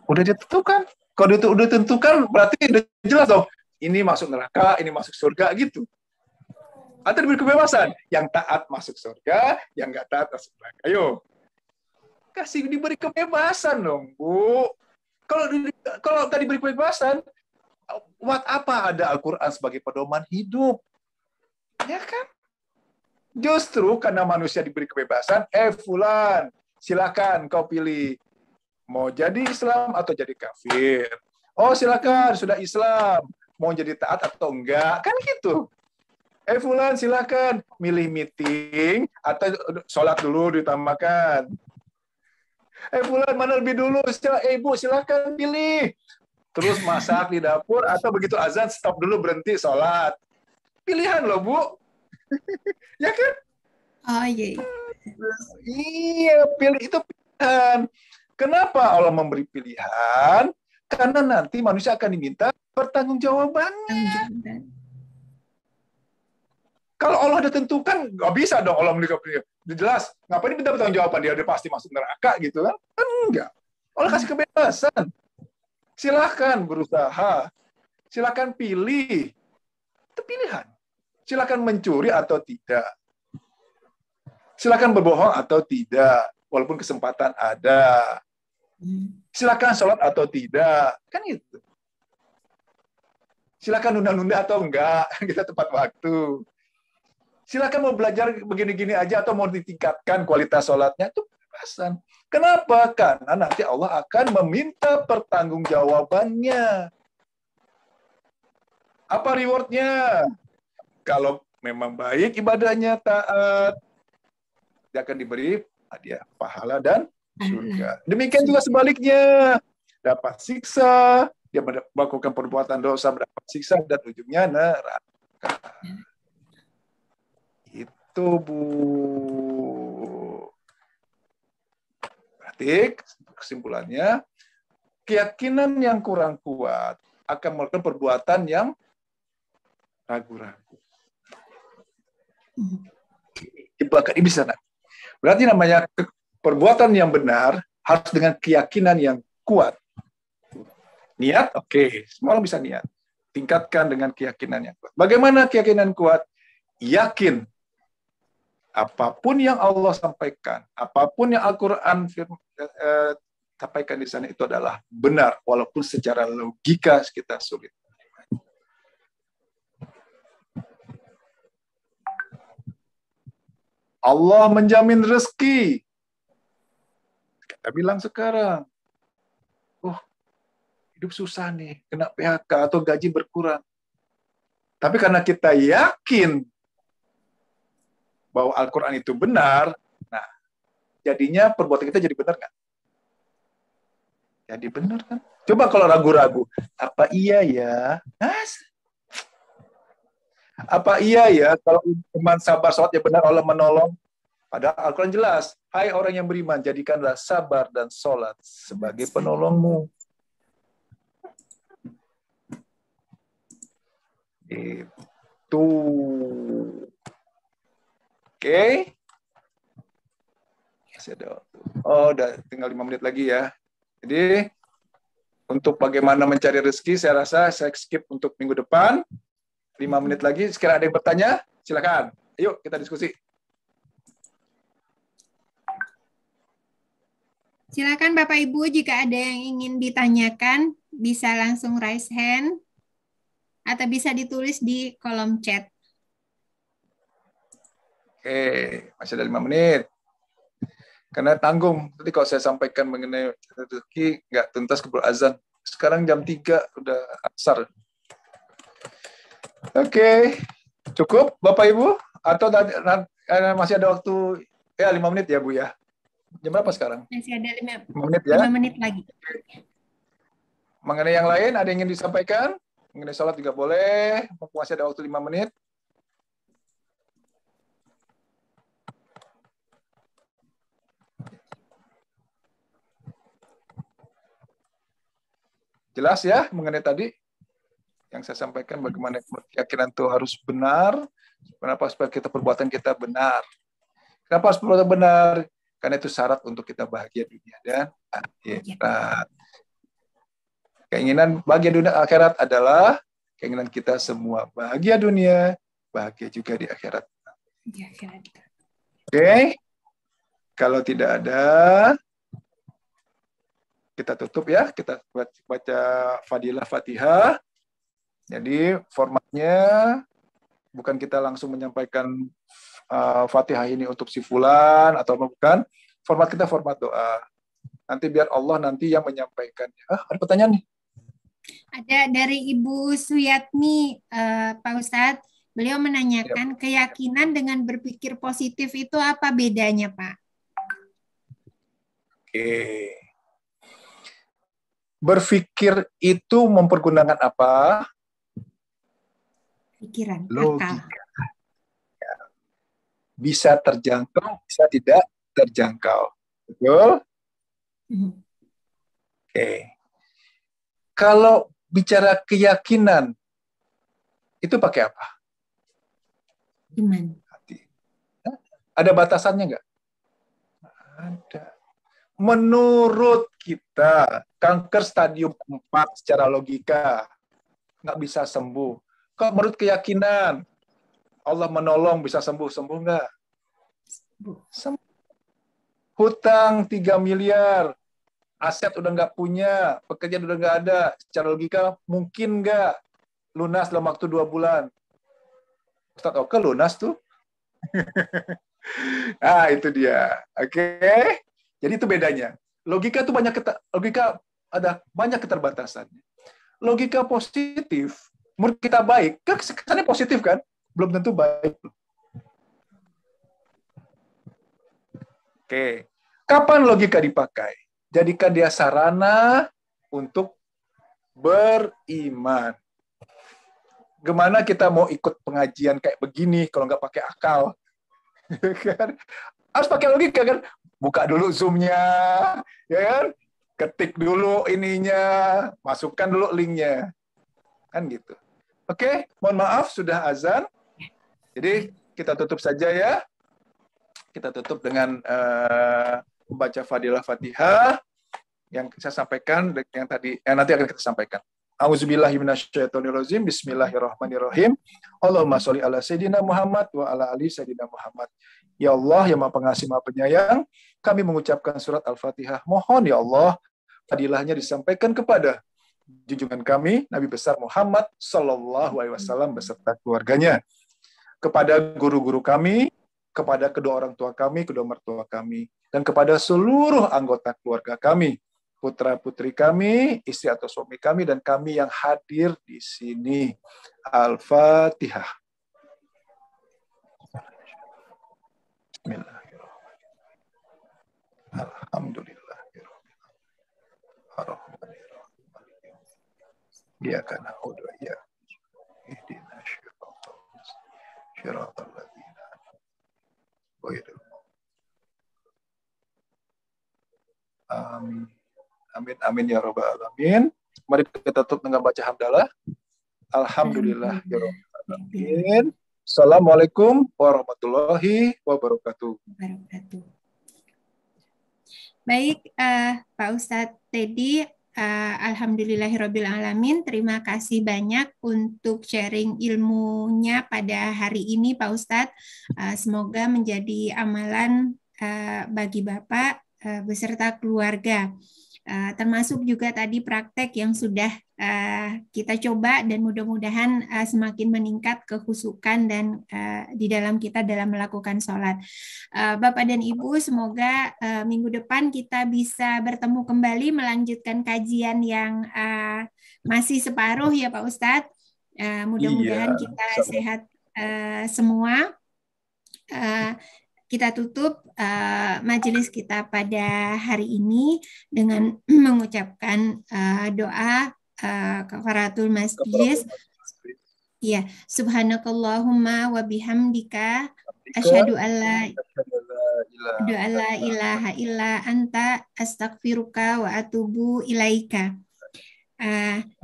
Speaker 2: Udah ditentukan. Kalau udah ditentukan, berarti udah jelas dong. Ini masuk neraka, ini masuk surga, gitu. Atau diberi kebebasan. Yang taat masuk surga, yang nggak taat masuk neraka. Ayo. Kasih diberi kebebasan dong, Bu. Kalau tadi diberi kebebasan, buat apa ada Al-Quran sebagai pedoman hidup? Ya kan? Justru karena manusia diberi kebebasan, fulan, silakan kau pilih. Mau jadi Islam atau jadi kafir. Oh, silakan, sudah Islam. Mau jadi taat atau enggak. Kan gitu. Fulan, silakan. Milih meeting atau sholat dulu ditambahkan. Fulan, mana lebih dulu? Ibu, silakan pilih. Terus masak di dapur, atau begitu azan, stop dulu, berhenti, sholat. Pilihan loh, Bu. Ya kan?
Speaker 1: Oh, iya.
Speaker 2: Iya, pilih itu pilihan. Kenapa Allah memberi pilihan? Karena nanti manusia akan diminta pertanggungjawabannya. Kalau Allah udah tentukan, nggak bisa dong Allah memberi pilihan. Jelas, ngapain minta pertanggungjawaban? Dia udah pasti masuk neraka, gitu kan? Kan enggak. Allah kasih kebebasan. Silahkan berusaha, silahkan pilih, itu pilihan. Silahkan mencuri atau tidak, silahkan berbohong atau tidak, walaupun kesempatan ada. Silahkan sholat atau tidak, kan itu. Silahkan nunda-nunda atau enggak, kita tepat waktu. Silahkan mau belajar begini-gini aja atau mau ditingkatkan kualitas sholatnya, itu kebebasan. Kenapa? Karena nanti Allah akan meminta pertanggungjawabannya. Apa rewardnya? Kalau memang baik ibadahnya, taat, dia akan diberi hadiah pahala dan surga. Demikian juga sebaliknya. Dapat siksa, dia melakukan perbuatan dosa, mendapat siksa, dan ujungnya neraka. Itu, Bu. Berarti kesimpulannya, keyakinan yang kurang kuat akan melakukan perbuatan yang ragu-ragu. Bahkan ini bisa. Berarti namanya perbuatan yang benar harus dengan keyakinan yang kuat. Niat, oke. Semua orang bisa niat. Tingkatkan dengan keyakinan yang kuat. Bagaimana keyakinan kuat? Yakin. Apapun yang Allah sampaikan, apapun yang Al-Quran sampaikan di sana itu adalah benar, walaupun secara logika kita sulit. Allah menjamin rezeki. Kita bilang sekarang, oh, hidup susah nih, kena PHK atau gaji berkurang. Tapi karena kita yakin bahwa Al-Quran itu benar, nah, jadinya perbuatan kita jadi benar nggak? Jadi benar kan? Coba kalau ragu-ragu, apa iya ya? Apa iya ya kalau iman sabar sholat ya benar Allah menolong? Padahal Al-Quran jelas, hai orang yang beriman, jadikanlah sabar dan sholat sebagai penolongmu. Itu. Oke. Masih ada waktu. Oh, udah tinggal 5 menit lagi ya. Jadi, untuk bagaimana mencari rezeki, saya rasa saya skip untuk minggu depan. 5 menit lagi, sekiranya ada yang bertanya, silakan. Ayo kita diskusi.
Speaker 1: Silakan Bapak Ibu, jika ada yang ingin ditanyakan, bisa langsung raise hand atau bisa ditulis di kolom chat.
Speaker 2: Oke, masih ada 5 menit. Karena tanggung, tadi kalau saya sampaikan mengenai rezeki, nggak tuntas keburu azan. Sekarang jam 3, udah asar. Oke, cukup Bapak Ibu? Atau masih ada waktu, ya 5 menit ya Bu ya? Jam berapa sekarang?
Speaker 1: Masih ada
Speaker 2: 5 menit ya?
Speaker 1: 5 menit lagi.
Speaker 2: Mengenai yang lain, ada yang ingin disampaikan? Mengenai sholat juga boleh, masih ada waktu 5 menit. Jelas ya mengenai tadi? Yang saya sampaikan bagaimana keyakinan itu harus benar. Kenapa? Supaya perbuatan kita benar. Kenapa harus perbuatan benar? Karena itu syarat untuk kita bahagia dunia dan akhirat. Keinginan bahagia dunia akhirat adalah keinginan kita semua bahagia dunia, bahagia juga di akhirat. Oke. Kalau tidak ada, kita tutup ya. Kita baca Fadilah Fatihah. Jadi formatnya bukan kita langsung menyampaikan Fatihah ini untuk si fulan atau bukan. Format kita format doa. Nanti biar Allah nanti yang menyampaikannya. Ada pertanyaan nih? Ada
Speaker 1: dari Ibu Suyatmi, Pak Ustadz. Beliau menanyakan keyakinan dengan berpikir positif itu apa bedanya, Pak?
Speaker 2: Oke. Berpikir itu mempergunakan apa?
Speaker 1: Pikiran,
Speaker 2: logika.
Speaker 1: akal.
Speaker 2: Bisa terjangkau, bisa tidak terjangkau. Betul? Oke. Kalau bicara keyakinan, itu pakai apa?
Speaker 1: Iman.
Speaker 2: Ada batasannya nggak? Ada. Menurut kita, kanker stadium 4 secara logika nggak bisa sembuh. Kalau menurut keyakinan, Allah menolong bisa sembuh nggak? Sembuh. Hutang 3 miliar, aset udah nggak punya, pekerjaan udah nggak ada. Secara logika, mungkin nggak lunas dalam waktu 2 bulan? Ustaz Oke lunas tuh. Nah, itu dia. Oke. Jadi itu bedanya. Logika itu logika ada banyak keterbatasannya. Logika positif, menurut kita baik, kan kesannya positif kan? Belum tentu baik. Oke. Kapan logika dipakai? Jadikan dia sarana untuk beriman. Gimana kita mau ikut pengajian kayak begini kalau nggak pakai akal? Harus pakai logika kan? Buka dulu Zoom-nya, ya kan? ketik dulu ininya, masukkan dulu linknya, kan gitu. Oke, mohon maaf sudah azan, jadi kita tutup saja ya. Kita tutup dengan membaca Fadilah Fatihah yang saya sampaikan, yang tadi, nanti akan kita sampaikan. Auzubillahi minasyaitonirrajim. Bismillahirrahmanirrahim. Allahumma sholli ala Sayyidina Muhammad wa ala ali Sayyidina Muhammad. Ya Allah, yang Maha Pengasih, Maha Penyayang, kami mengucapkan surat Al-Fatihah. Mohon ya Allah, fadilahnya disampaikan kepada junjungan kami, Nabi besar Muhammad Sallallahu Alaihi Wasallam beserta keluarganya, kepada guru-guru kami, kepada kedua orang tua kami, kedua mertua kami, dan kepada seluruh anggota keluarga kami, putra-putri kami, istri atau suami kami, dan kami yang hadir di sini. Al-Fatihah. Bismillahirrahmanirrahim. Alhamdulillah. Iyyaka na'budu wa iyyaka nasta'in. Ihdinas siratal ladzina ghairil maghdubi. Amin. Amin, amin ya rabbal alamin. Mari kita tutup dengan baca hamdalah. Alhamdulillah ya rabbal alamin. Assalamualaikum warahmatullahi wabarakatuh.
Speaker 1: Baik, Pak Ustadz Teddy, alhamdulillahirabbil alamin. Terima kasih banyak untuk sharing ilmunya pada hari ini, Pak Ustadz. Semoga menjadi amalan bagi Bapak beserta keluarga. Termasuk juga tadi praktek yang sudah kita coba, dan mudah-mudahan semakin meningkat kehusukan dan di dalam kita dalam melakukan sholat. Bapak dan Ibu, semoga minggu depan kita bisa bertemu kembali melanjutkan kajian yang masih separuh ya Pak Ustadz. Mudah-mudahan kita sehat semua. Kita tutup majelis kita pada hari ini dengan mengucapkan doa kafaratul majlis. Ya, subhanakallahumma wa bihamdika asyhadu alla ilaha illa anta astaghfiruka wa atubu ilaika.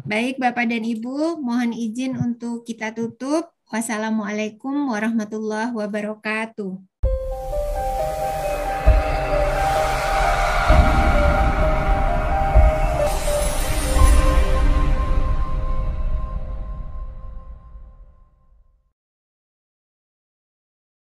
Speaker 1: Baik Bapak dan Ibu, mohon izin untuk kita tutup. Wassalamualaikum warahmatullahi wabarakatuh.